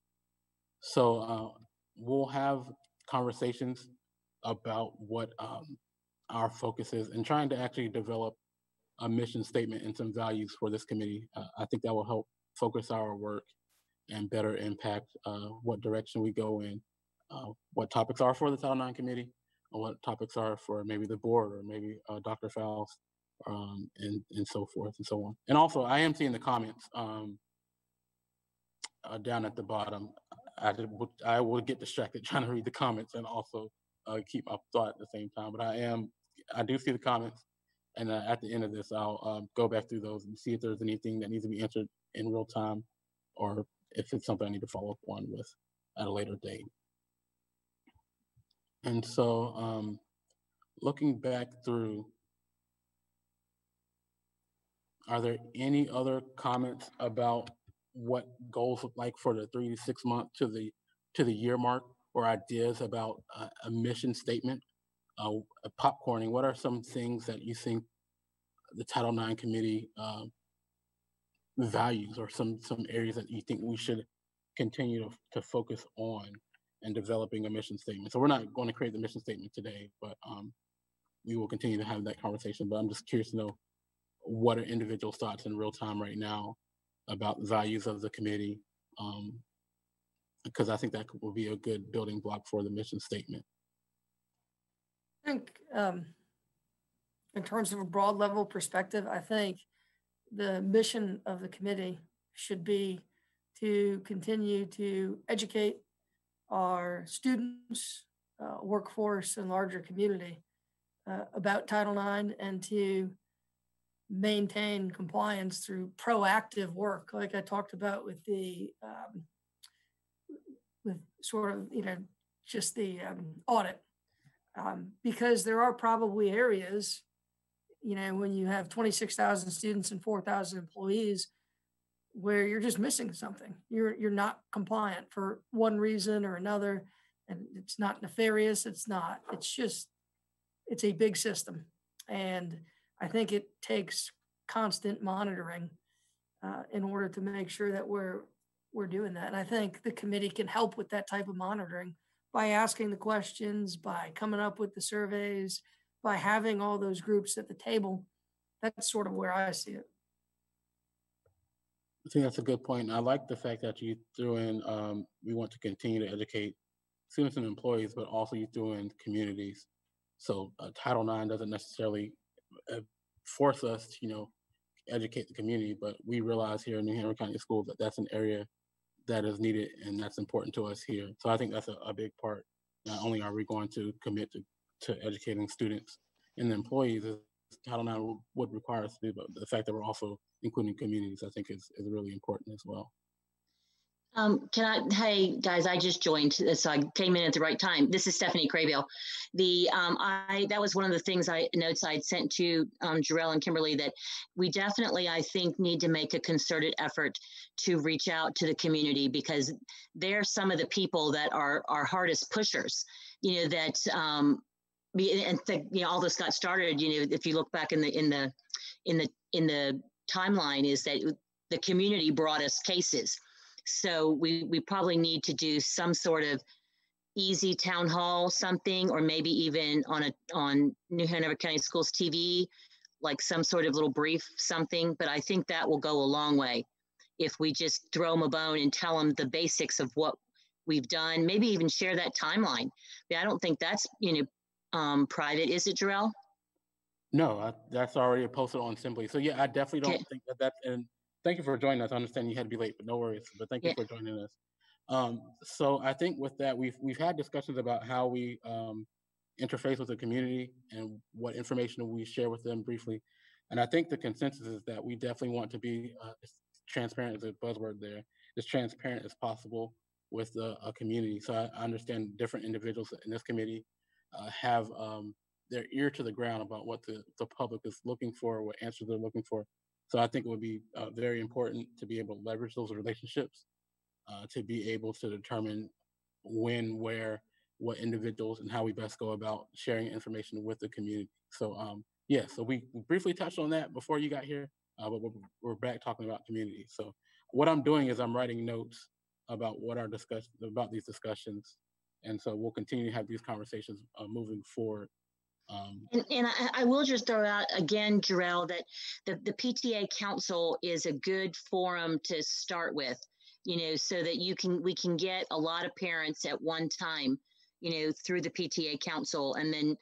So we'll have conversations about what our focus is and trying to actually develop a mission statement and some values for this committee. I think that will help focus our work and better impact what direction we go in, what topics are for the Title IX committee, and what topics are for maybe the board or maybe Dr. Fowles, and so forth and so on. And also, I am seeing the comments down at the bottom. I will get distracted trying to read the comments and also keep my thought at the same time. But I do see the comments, and at the end of this, I'll go back through those and see if there's anything that needs to be answered in real time, or if it's something I need to follow up on with at a later date. And so, looking back through, are there any other comments about what goals look like for the 3 to 6 month to the year mark, or ideas about a mission statement? Popcorning, what are some things that you think the Title IX committee values, or some areas that you think we should continue to focus on in developing a mission statement? So we're not going to create the mission statement today, but we will continue to have that conversation. But I'm just curious to know, what are individual thoughts in real time right now about the values of the committee? Because I think that will be a good building block for the mission statement. I think in terms of a broad level perspective, I think the mission of the committee should be to continue to educate our students, workforce, and larger community about Title IX, and to maintain compliance through proactive work, like I talked about with the with sort of just the audit, because there are probably areas, when you have 26,000 students and 4,000 employees, where you're just missing something. You're not compliant for one reason or another, and it's not nefarious. It's a big system, and I think it takes constant monitoring in order to make sure that we're doing that. And I think the committee can help with that type of monitoring by asking the questions, by coming up with the surveys, by having all those groups at the table. That's sort of where I see it. I think that's a good point. I like the fact that you threw in, we want to continue to educate students and employees, but also you threw in communities. So Title IX doesn't necessarily force us to, educate the community, but we realize here in New Hanover County Schools that that's an area that is needed and that's important to us here. So I think that's a big part. Not only are we going to commit to educating students and the employees, as Title IX would require us to do, but the fact that we're also including communities, I think is really important as well. Hey guys, I just joined, so I came in at the right time. This is Stephanie Craybill. That was one of the notes I'd sent to Jarrell and Kimberly, that we definitely, I think, need to make a concerted effort to reach out to the community, because they're some of the people that are our hardest pushers, that, all this got started, if you look back in the timeline, is that the community brought us cases. So we probably need to do some sort of easy town hall, something, or maybe even on New Hanover County Schools TV, like some sort of little brief something. But I think that will go a long way if we just throw them a bone and tell them the basics of what we've done. Maybe even share that timeline. But I don't think that's private, is it, Jarrell? No, that's already posted on Simply. So yeah, I definitely don't think that's in. Thank you for joining us. I understand you had to be late, but no worries. But thank you for joining us. So I think with that, we've had discussions about how we interface with the community and what information we share with them briefly. And I think the consensus is that we definitely want to be as transparent, as a buzzword there, as transparent as possible with a community. So I understand different individuals in this committee have their ear to the ground about what the public is looking for, what answers they're looking for. So I think it would be very important to be able to leverage those relationships, to be able to determine when, where, what individuals, and how we best go about sharing information with the community. So so we briefly touched on that before you got here, but we're back talking about community. So what I'm doing is I'm writing notes about what our about these discussions, and so we'll continue to have these conversations moving forward. And I will just throw out again, Jarrell, that the PTA Council is a good forum to start with, so that we can get a lot of parents at one time, through the PTA Council, and then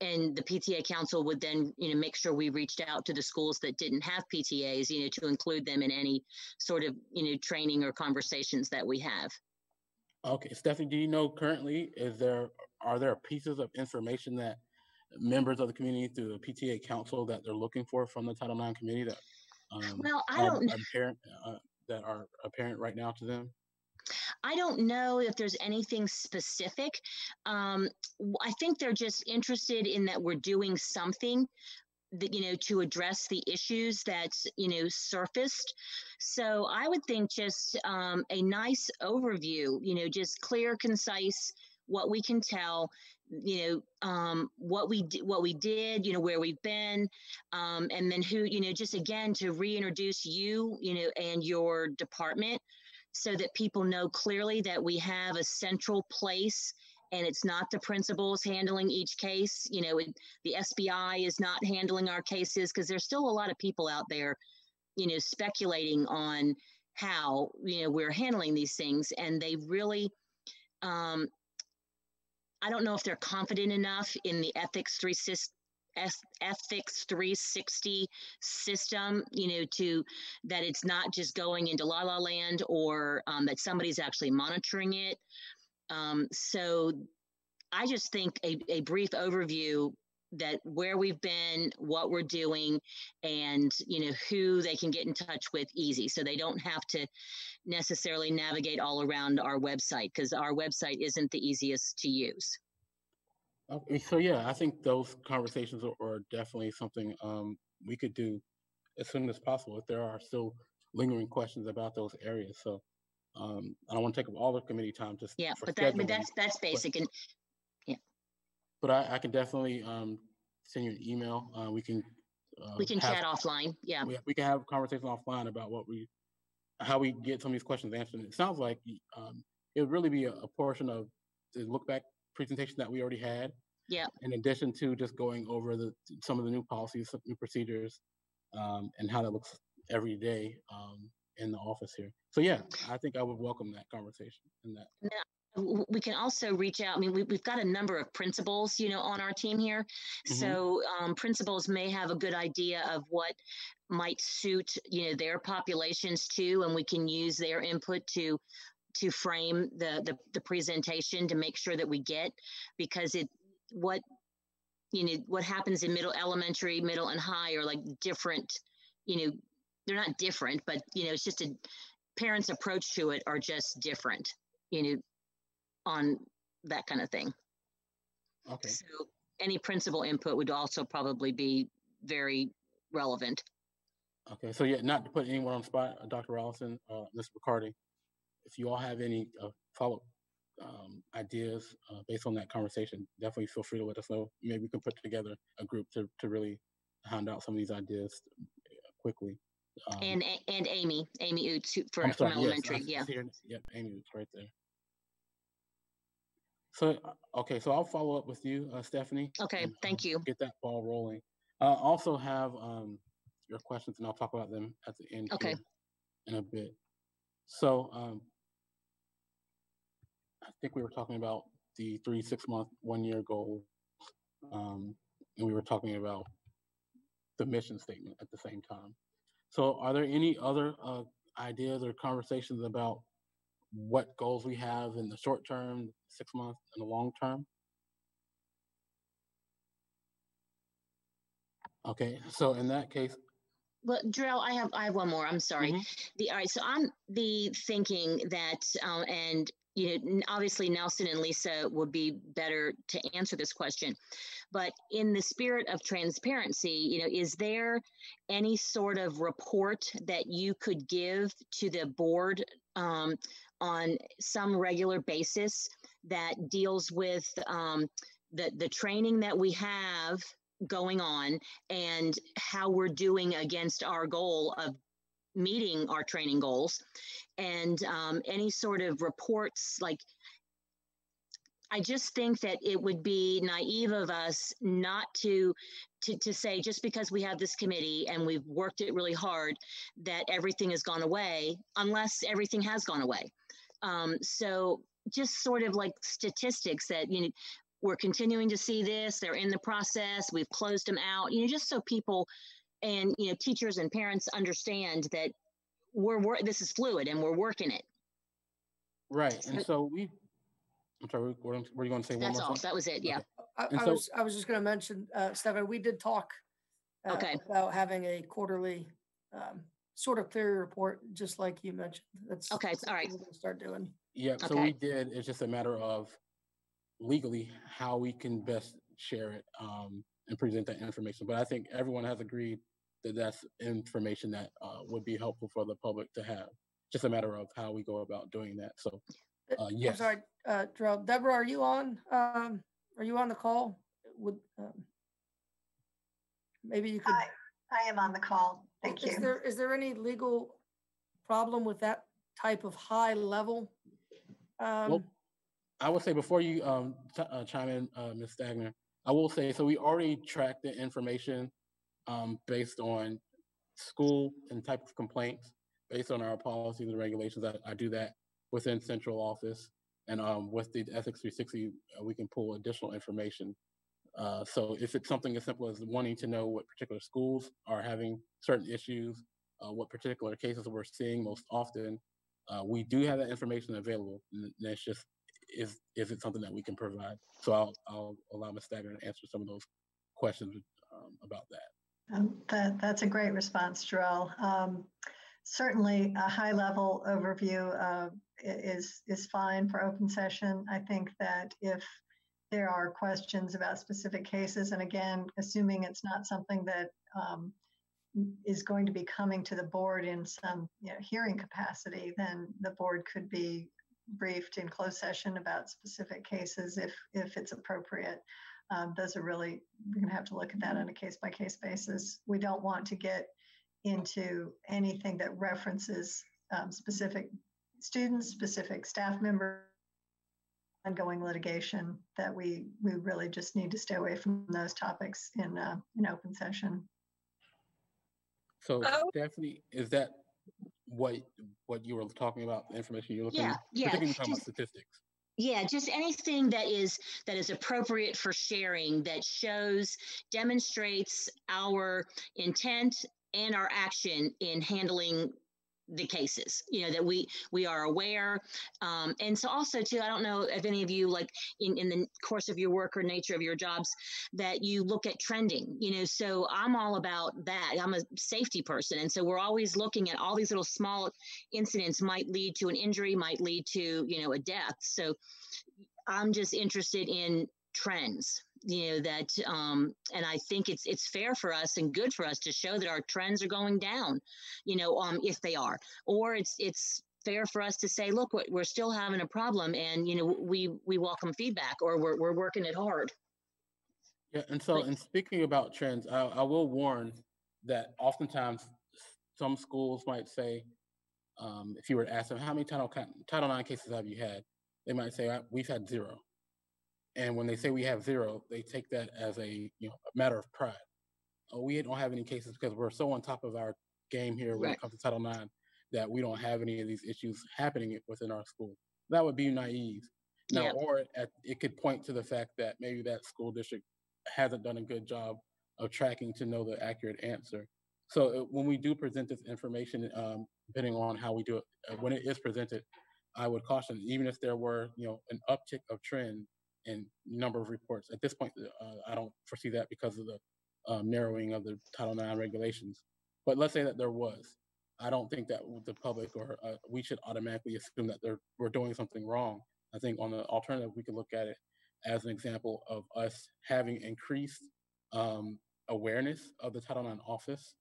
and the PTA Council would then, make sure we reached out to the schools that didn't have PTAs, to include them in any sort of, training or conversations that we have. Okay, Stephanie, do you know currently, are there pieces of information that members of the community through the PTA Council that they're looking for from the Title IX committee that well, I don't that are apparent right now to them? I don't know if there's anything specific. I think they're just interested in that we're doing something that, to address the issues that's, surfaced. So I would think just a nice overview, just clear, concise, what we can tell, what we did, where we've been, and then who, just again, to reintroduce you, and your department, so that people know clearly that we have a central place and it's not the principals handling each case. The SBI is not handling our cases, because there's still a lot of people out there, speculating on how, we're handling these things. And they really, I don't know if they're confident enough in the Ethics 360 system, that it's not just going into la la land, or that somebody's actually monitoring it. So I just think a brief overview that where we've been, what we're doing, and, who they can get in touch with easy, so they don't have to necessarily navigate all around our website, because our website isn't the easiest to use. Okay, so yeah, I think those conversations are definitely something we could do as soon as possible if there are still lingering questions about those areas. So I don't want to take up all the committee time just for scheduling, that's basic. And yeah, but I can definitely send you an email. We can chat offline. Yeah, we can have a conversation offline about how we get some of these questions answered. And it sounds like it would really be a portion of the look back presentation that we already had. Yeah. In addition to just going over some of the new policies, some new procedures, and how that looks every day in the office here. So yeah, I think I would welcome that conversation. And that. Now, we can also reach out. I mean, we've got a number of principals, on our team here. Mm-hmm. So principals may have a good idea of what might suit, their populations too, and we can use their input to frame the presentation to make sure that we get, because what happens in elementary, middle, and high are like different, they're not different, but, it's just parents' approach to it are just different, on that kind of thing. Okay. So any principal input would also probably be very relevant. Okay. So yeah, not to put anyone on the spot, Dr. Allison, Ms. McCarty, if you all have any follow-up ideas based on that conversation, definitely feel free to let us know. Maybe we can put together a group to really hound out some of these ideas quickly. And Amy Oots from elementary. Yes, yep, Amy Oots right there. So, okay, so I'll follow up with you, Stephanie. Okay, thank you. Get that ball rolling. Also have your questions, and I'll talk about them at the end. Okay. In a bit. So, I think we were talking about the 3 6-month, 1-year goals, and we were talking about the mission statement at the same time. So, are there any other ideas or conversations about what goals we have in the short term, 6 months, and the long term? Okay, so in that case. Well, Jarrell, I have one more. I'm sorry. Mm-hmm. All right, so I'm thinking that, and obviously Nelson and Lisa would be better to answer this question, but in the spirit of transparency, is there any sort of report that you could give to the board on some regular basis that deals with the training that we have going on and how we're doing against our goal of meeting our training goals, and any sort of reports. Like, I just think that it would be naive of us not to say, just because we have this committee and we've worked it really hard, that everything has gone away, unless everything has gone away. So just sort of like statistics that, we're continuing to see this, they're in the process, we've closed them out, just so people and, teachers and parents understand that this is fluid and we're working it. Right. And so I'm sorry, were you going to say one more thing? That's all. That was it. Yeah. Okay. I was just going to mention, Stephanie, we did talk about having a quarterly sort of theory report, just like you mentioned. That's okay. All right. We're going to start doing. Yeah. So we did. It's just a matter of legally how we can best share it and present that information. But I think everyone has agreed that that's information that would be helpful for the public to have. Just a matter of how we go about doing that. So. Yes. I'm sorry, Darrell. Deborah, are you on? Are you on the call? Would maybe you could. I am on the call. Thank you. Is there any legal problem with that type of high level? Well, I would say before you chime in, Ms. Stagner, I will say, so we already track the information based on school and type of complaints, based on our policies and regulations. I do that within central office, and with the Ethics 360, we can pull additional information. So if it's something as simple as wanting to know what particular schools are having certain issues, what particular cases we're seeing most often, we do have that information available. And it's just, is it something that we can provide? So I'll allow Ms. Stagner to answer some of those questions about that. That's a great response, Jarrell. Certainly a high level overview is fine for open session. I think that if there are questions about specific cases, and again, assuming it's not something that is going to be coming to the board in some hearing capacity, then the board could be briefed in closed session about specific cases if it's appropriate. Those are really, we're going to have to look at that on a case-by-case basis. We don't want to get into anything that references specific students, specific staff members, ongoing litigation, that we really just need to stay away from those topics in open session. So Stephanie, is that what you were talking about, the information you're looking at? Yeah. Particularly talking about statistics. Yeah, just anything that is appropriate for sharing, that demonstrates our intent and our action in handling the cases, that we are aware. And so also too, I don't know if any of you, like in the course of your work or nature of your jobs, that you look at trending, so I'm all about that. I'm a safety person. And so we're always looking at all these little small incidents might lead to an injury, might lead to, a death. So I'm just interested in trends, that, and I think it's fair for us and good for us to show that our trends are going down, if they are, or it's fair for us to say, look, we're still having a problem, and, we welcome feedback, or we're working it hard. Yeah. And so, in speaking about trends, I will warn that oftentimes some schools might say, if you were to ask them, how many Title IX cases have you had? They might say, we've had 0. And when they say we have 0, they take that as a matter of pride. We don't have any cases because we're so on top of our game here when it comes to Title IX that we don't have any of these issues happening within our school. That would be naive. Now, or it could point to the fact that maybe that school district hasn't done a good job of tracking to know the accurate answer. So when we do present this information, depending on how we do it, when it is presented, I would caution, even if there were an uptick of trend and number of reports. At this point, I don't foresee that because of the narrowing of the Title IX regulations. But let's say that there was. I don't think that the public or we should automatically assume that we're doing something wrong. I think on the alternative, we could look at it as an example of us having increased awareness of the Title IX office.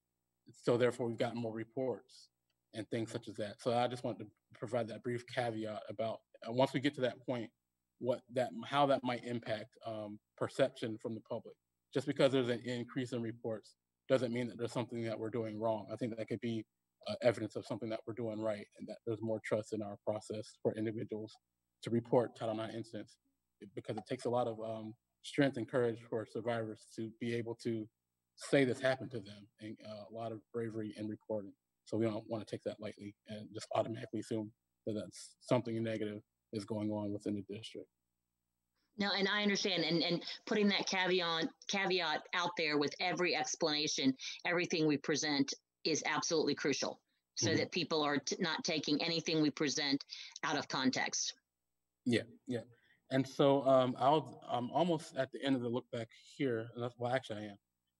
So therefore, we've gotten more reports and things such as that. So I just wanted to provide that brief caveat about once we get to that point, how that might impact perception from the public. just because there's an increase in reports doesn't mean that there's something that we're doing wrong. I think that could be evidence of something that we're doing right, and that there's more trust in our process for individuals to report Title IX incidents, because it takes a lot of strength and courage for survivors to be able to say this happened to them, and a lot of bravery in reporting. So we don't want to take that lightly and just automatically assume that that's something negative is going on within the district. No, and I understand, and putting that caveat out there with every explanation, everything we present is absolutely crucial, so that people are not taking anything we present out of context. Yeah. And so I'm almost at the end of the look back here. Well, actually I am.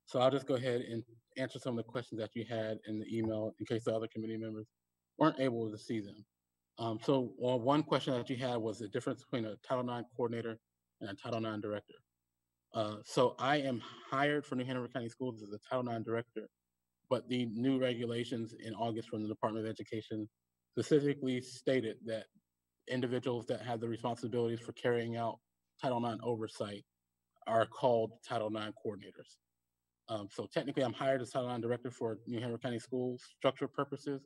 So I'll just go ahead and answer some of the questions that you had in the email in case the other committee members weren't able to see them. So one question that you had was the difference between a Title IX coordinator and a Title IX director. So I am hired for New Hanover County Schools as a Title IX director, but the new regulations in August from the Department of Education specifically stated that individuals that have the responsibilities for carrying out Title IX oversight are called Title IX coordinators. So technically I'm hired as Title IX director for New Hanover County Schools structural purposes,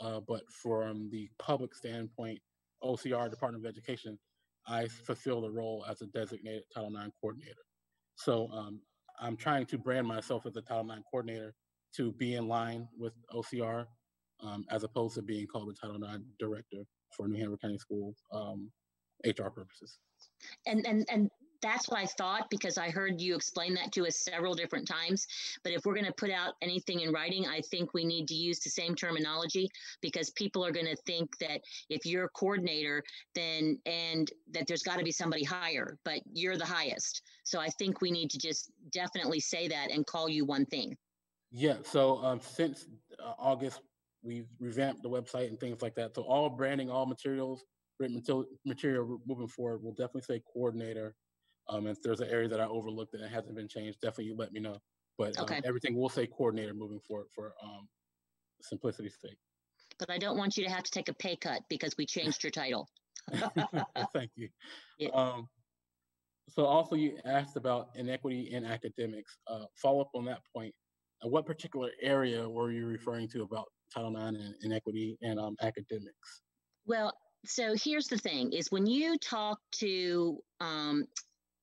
but from the public standpoint, OCR, Department of Education, I fulfill the role as a designated Title IX coordinator. So I'm trying to brand myself as a Title IX coordinator to be in line with OCR, as opposed to being called the Title IX director for New Hanover County Schools HR purposes. And that's what I thought, because I heard you explain that to us several different times. But if we're going to put out anything in writing, I think we need to use the same terminology, because people are going to think that if you're a coordinator, then and that there's got to be somebody higher, but you're the highest. So I think we need to just definitely say that and call you one thing. Yeah. So since August, we've revamped the website and things like that. So all branding, all materials, written material moving forward will definitely say coordinator. If there's an area that I overlooked and it hasn't been changed, definitely let me know. But everything will say coordinator moving forward for simplicity's sake. But I don't want you to have to take a pay cut because we changed your title. Thank you. Yeah. So also you asked about inequity in academics. Follow up on that point. What particular area were you referring to about Title IX and inequity in academics? Well, so here's the thing, is when you talk to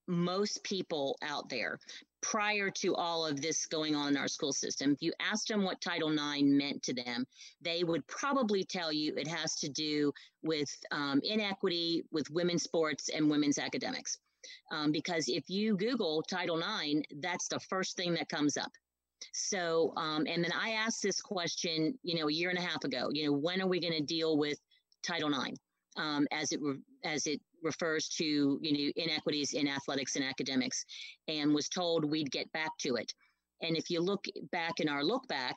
most people out there prior to all of this going on in our school system, if you asked them what Title IX meant to them, they would probably tell you it has to do with inequity with women's sports and women's academics. Because if you Google Title IX, that's the first thing that comes up. So, and then I asked this question, a year and a half ago, when are we going to deal with Title IX as it refers to, inequities in athletics and academics, and was told we'd get back to it. And if you look back in our look back,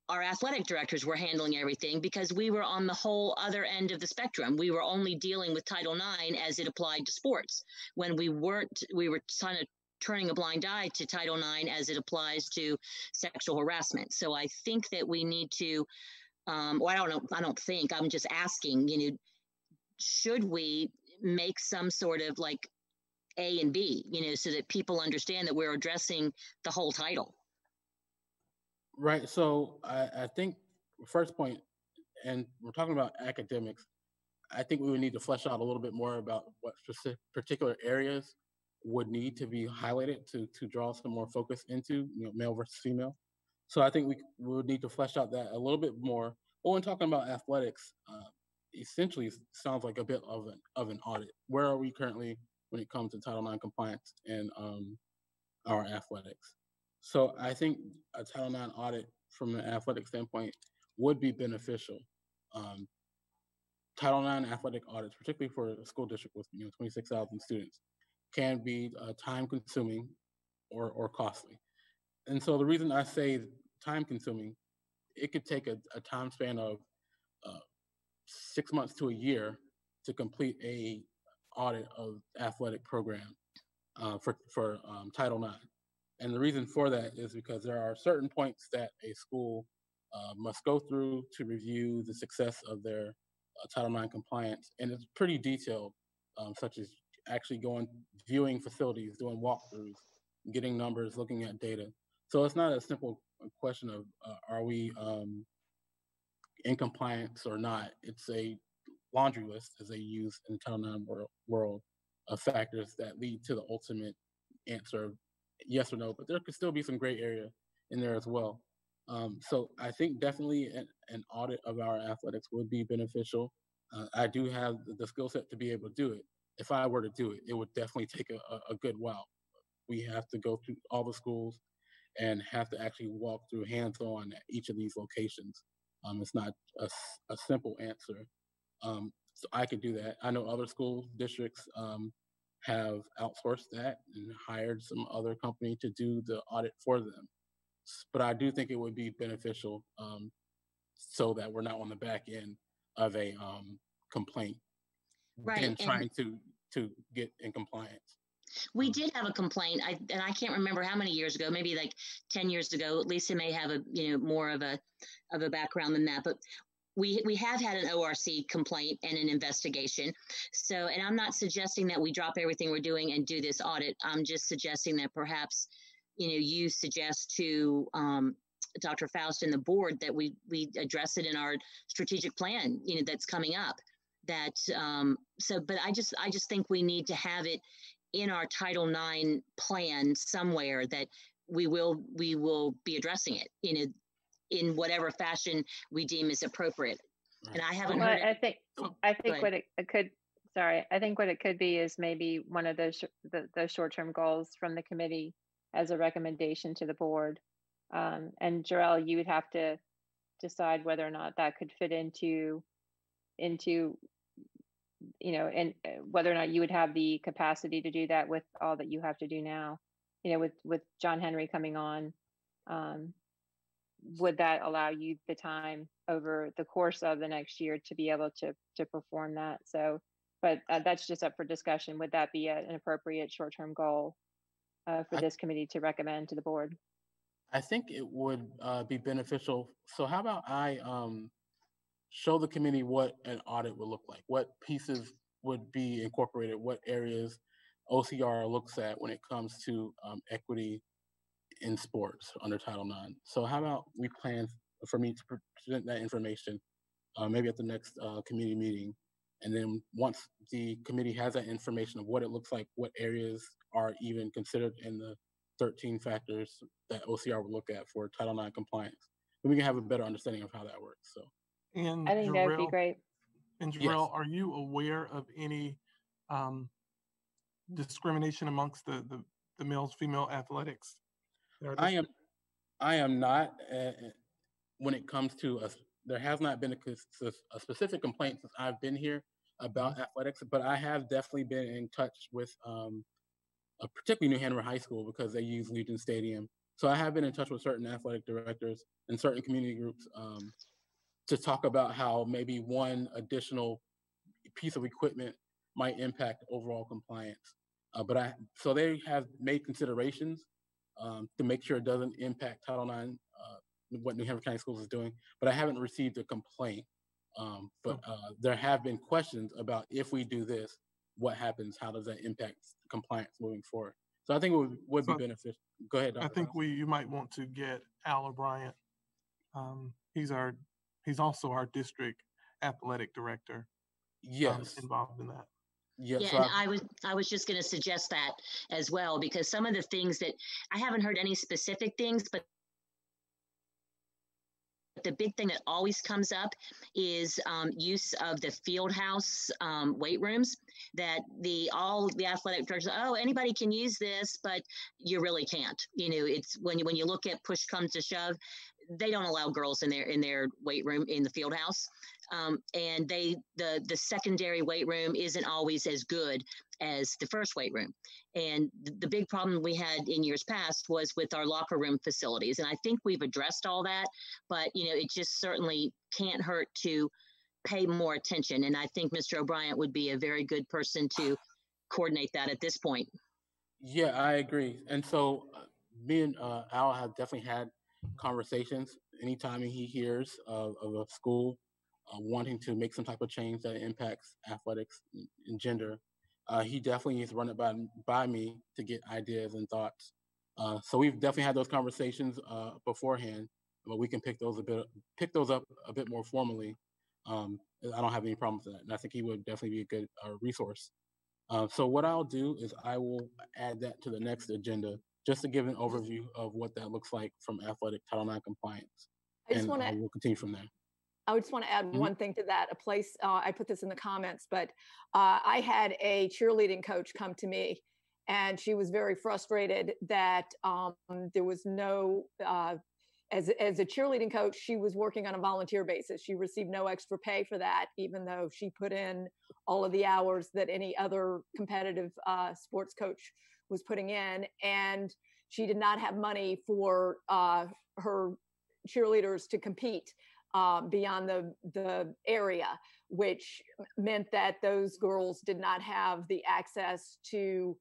our athletic directors were handling everything because we were on the whole other end of the spectrum. We were only dealing with Title IX as it applied to sports. When we were kind of turning a blind eye to Title IX as it applies to sexual harassment. So I think that we need to, well, I don't know, I'm just asking, should we make some sort of like A and B, so that people understand that we're addressing the whole title? Right. So I think first point, and we're talking about academics, I think we would need to flesh out a little bit more about what specific particular areas would need to be highlighted to draw some more focus into, male versus female. So I think we would need to flesh out that a little bit more. Well, when talking about athletics, essentially sounds like a bit of an audit. Where are we currently when it comes to Title IX compliance in our athletics? So I think a Title IX audit from an athletic standpoint would be beneficial. Title IX athletic audits, particularly for a school district with 26,000 students, can be time consuming or costly. And so the reason I say time consuming, it could take a time span of 6 months to a year to complete a audit of athletic program for Title IX. And the reason for that is because there are certain points that a school must go through to review the success of their Title IX compliance. And it's pretty detailed, such as actually viewing facilities, doing walkthroughs, getting numbers, looking at data. So it's not a simple question of are we in compliance or not. It's a laundry list, as they use in the Title IX world, of factors that lead to the ultimate answer of yes or no. But there could still be some gray area in there as well. So I think definitely an audit of our athletics would be beneficial. I do have the skill set to be able to do it. If I were to do it, it would definitely take a good while. We have to go through all the schools and have to actually walk through hands-on at each of these locations. It's not a simple answer. So I could do that. I know other school districts have outsourced that and hired some other company to do the audit for them. But I do think it would be beneficial so that we're not on the back end of a complaint, Right. and trying to get in compliance. We did have a complaint, and I can't remember how many years ago, maybe like 10 years ago. Lisa may have more of a background than that, but we have had an ORC complaint and an investigation. So, and I'm not suggesting that we drop everything we're doing and do this audit. I'm just suggesting that perhaps, you suggest to Dr. Faust and the board that we address it in our strategic plan, that's coming up. That but I just think we need to have it in our Title IX plan somewhere that we will be addressing it in whatever fashion we deem is appropriate. And I haven't heard. I think what it could. Sorry, I think what it could be is maybe one of those short-term goals from the committee as a recommendation to the board. And Jarrell, you would have to decide whether or not that could fit into and whether or not you would have the capacity to do that with all that you have to do now, with John Henry coming on. Would that allow you the time over the course of the next year to be able to perform that? So, but that's just up for discussion. Would that be an appropriate short-term goal for this committee to recommend to the board? I think it would be beneficial. So how about I show the committee what an audit would look like, what pieces would be incorporated, what areas OCR looks at when it comes to equity in sports under Title IX. So how about we plan for me to present that information maybe at the next committee meeting. And then once the committee has that information of what it looks like, what areas are even considered in the 13 factors that OCR would look at for Title IX compliance, then we can have a better understanding of how that works. So. And I think that would be great. And Jarrell, yes. Are you aware of any discrimination amongst the males, female athletics? I am not. When it comes to there has not been a specific complaint since I've been here about athletics, but I have definitely been in touch with particularly New Hanover High School because they use Legion Stadium. So I have been in touch with certain athletic directors and certain community groups to talk about how maybe one additional piece of equipment might impact overall compliance. So they have made considerations to make sure it doesn't impact Title IX, what New Hampshire County Schools is doing, but I haven't received a complaint. But there have been questions about if we do this, what happens? How does that impact compliance moving forward? So I think it would be beneficial. Go ahead, Dr. I think you might want to get Al O'Brien. He's also our district athletic director. Yes, involved in that. Yes, yeah, and I was just going to suggest that as well, because some of the things that I haven't heard any specific things, but the big thing that always comes up is use of the field house weight rooms. That all the athletic directors, anybody can use this, but you really can't. It's when you look at push comes to shove, they don't allow girls in their weight room in the field house. And the secondary weight room isn't always as good as the first weight room. And the big problem we had in years past was with our locker room facilities. And I think we've addressed all that, but it just certainly can't hurt to pay more attention. And I think Mr. O'Brien would be a very good person to coordinate that at this point. Yeah, I agree. And so me and Al have definitely had conversations anytime he hears of a school wanting to make some type of change that impacts athletics and gender. He definitely needs to run it by me to get ideas and thoughts So we've definitely had those conversations beforehand, but we can pick those up a bit more formally. I don't have any problem with that, and I think he would definitely be a good resource. So what I'll do is I will add that to the next agenda, just to give an overview of what that looks like from athletic Title IX compliance, and we'll continue from there. I just want to add one thing to that. I put this in the comments, but I had a cheerleading coach come to me, and she was very frustrated that there was no, as a cheerleading coach, she was working on a volunteer basis. She received no extra pay for that, even though she put in all of the hours that any other competitive sports coach was putting in. And she did not have money for her cheerleaders to compete beyond the area, which meant that those girls did not have the access to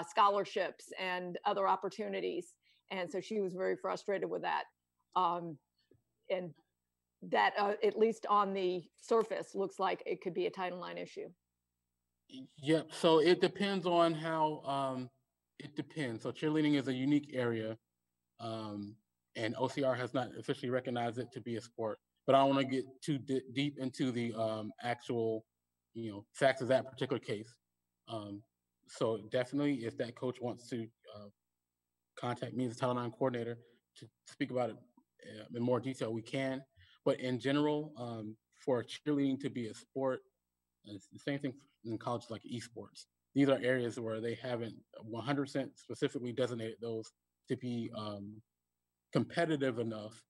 scholarships and other opportunities. And so she was very frustrated with that. And that, at least on the surface, looks like it could be a Title IX issue. Yeah, so it depends on how, it depends. So cheerleading is a unique area, and OCR has not officially recognized it to be a sport. But I don't want to get too deep into the actual, facts of that particular case. So definitely, if that coach wants to contact me as a Title IX coordinator to speak about it in more detail, we can. But in general, for cheerleading to be a sport, it's the same thing in colleges like esports. These are areas where they haven't 100% specifically designated those to be competitive enough.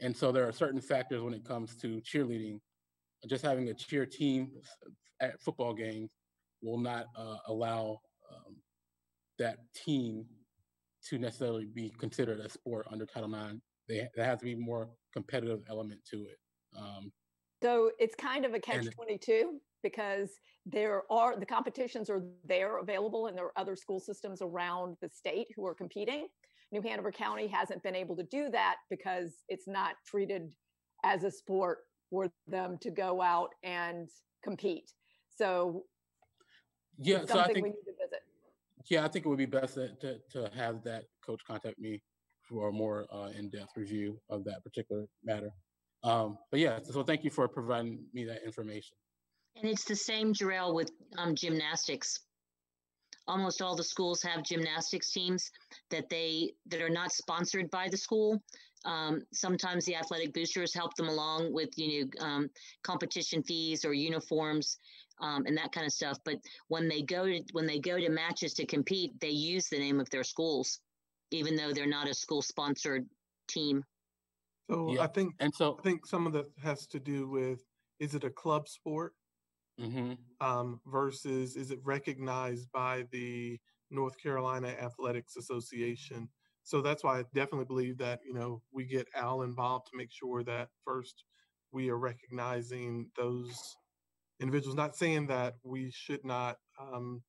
And so there are certain factors when it comes to cheerleading. Just having a cheer team at football games will not allow that team to necessarily be considered a sport under Title IX. There has to be more competitive element to it. So it's kind of a catch-22 because the competitions are there available, and there are other school systems around the state who are competing. New Hanover County hasn't been able to do that because it's not treated as a sport for them to go out and compete. So yeah, it's something we need to visit. Yeah, I think it would be best to have that coach contact me for a more in-depth review of that particular matter. But yeah, so thank you for providing me that information. And it's the same, Jarrell, with gymnastics. Almost all the schools have gymnastics teams that are not sponsored by the school. Sometimes the athletic boosters help them along with competition fees or uniforms and that kind of stuff. But when they go to matches to compete, they use the name of their schools, even though they're not a school sponsored team. So yeah. I think some of that has to do with, is it a club sport? Versus is it recognized by the North Carolina Athletics Association? So that's why I definitely believe that, we get Al involved to make sure that first we are recognizing those individuals. Not saying that we should not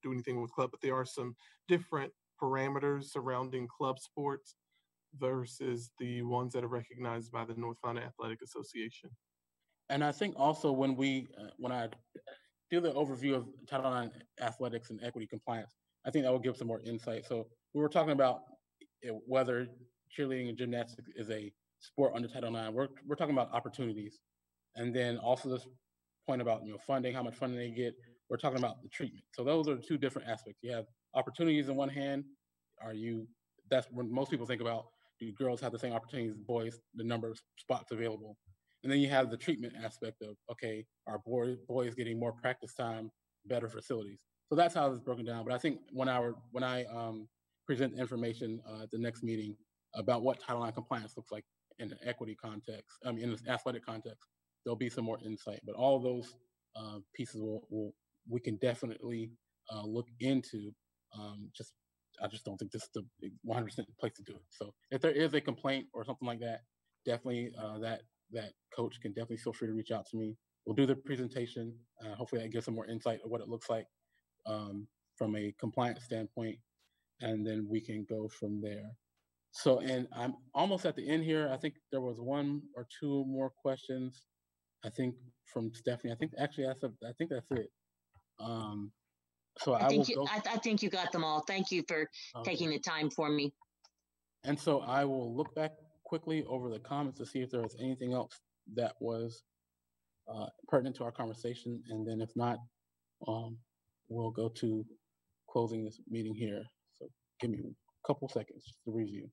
do anything with club, but there are some different parameters surrounding club sports versus the ones that are recognized by the North Carolina Athletic Association. And I think also when I do the overview of Title IX athletics and equity compliance, I think that will give some more insight. So we were talking about whether cheerleading and gymnastics is a sport under Title IX. We're talking about opportunities, and then also this point about funding, how much funding they get. We're talking about the treatment. So those are two different aspects. You have opportunities on one hand. That's when most people think about, do girls have the same opportunities as boys, the number of spots available? And then you have the treatment aspect of, okay, are boys getting more practice time, better facilities? So that's how it's broken down. But I think when I present information at the next meeting about what Title IX compliance looks like in an equity context, in an athletic context, there'll be some more insight. But all of those pieces we can definitely look into. I just don't think this is the 100% place to do it. So if there is a complaint or something like that, definitely that coach can definitely feel free to reach out to me. We'll do the presentation. Hopefully that gives some more insight of what it looks like from a compliance standpoint, and then we can go from there. So, and I'm almost at the end here. I think there was one or two more questions, I think, from Stephanie. I think that's it. So I think you got them all. Thank you for taking the time for me. And so I will look back quickly over the comments to see if there was anything else that was pertinent to our conversation. And then if not, we'll go to closing this meeting here. So give me a couple seconds just to review.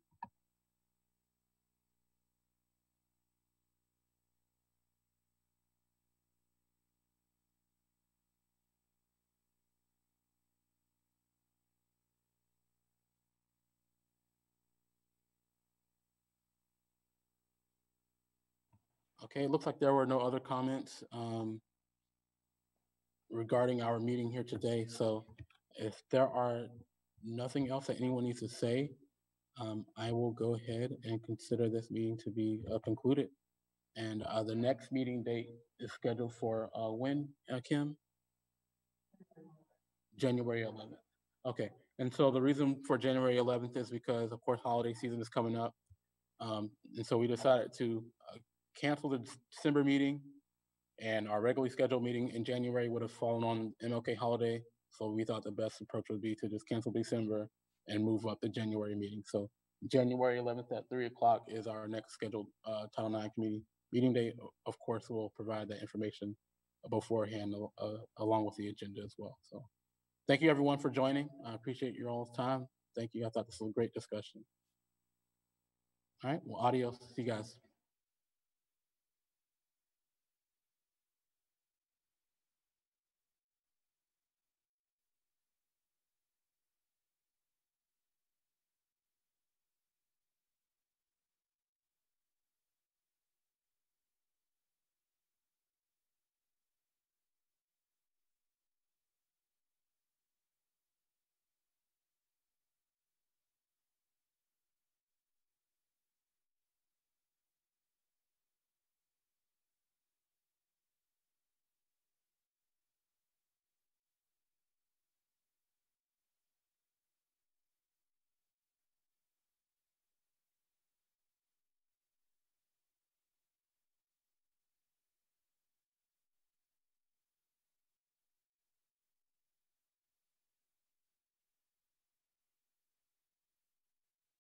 Okay, it looks like there were no other comments regarding our meeting here today. So if there are nothing else that anyone needs to say, I will go ahead and consider this meeting to be concluded. And the next meeting date is scheduled for when, Kim? January 11th. Okay, and so the reason for January 11th is because, of course, holiday season is coming up. And so we decided to cancel the December meeting, and our regularly scheduled meeting in January would have fallen on MLK holiday. So we thought the best approach would be to just cancel December and move up the January meeting. So January 11th at 3 o'clock is our next scheduled Title IX committee meeting date. Of course, we'll provide that information beforehand along with the agenda as well. So thank you everyone for joining. I appreciate your all's time. Thank you. I thought this was a great discussion. All right, well, adios. See you guys.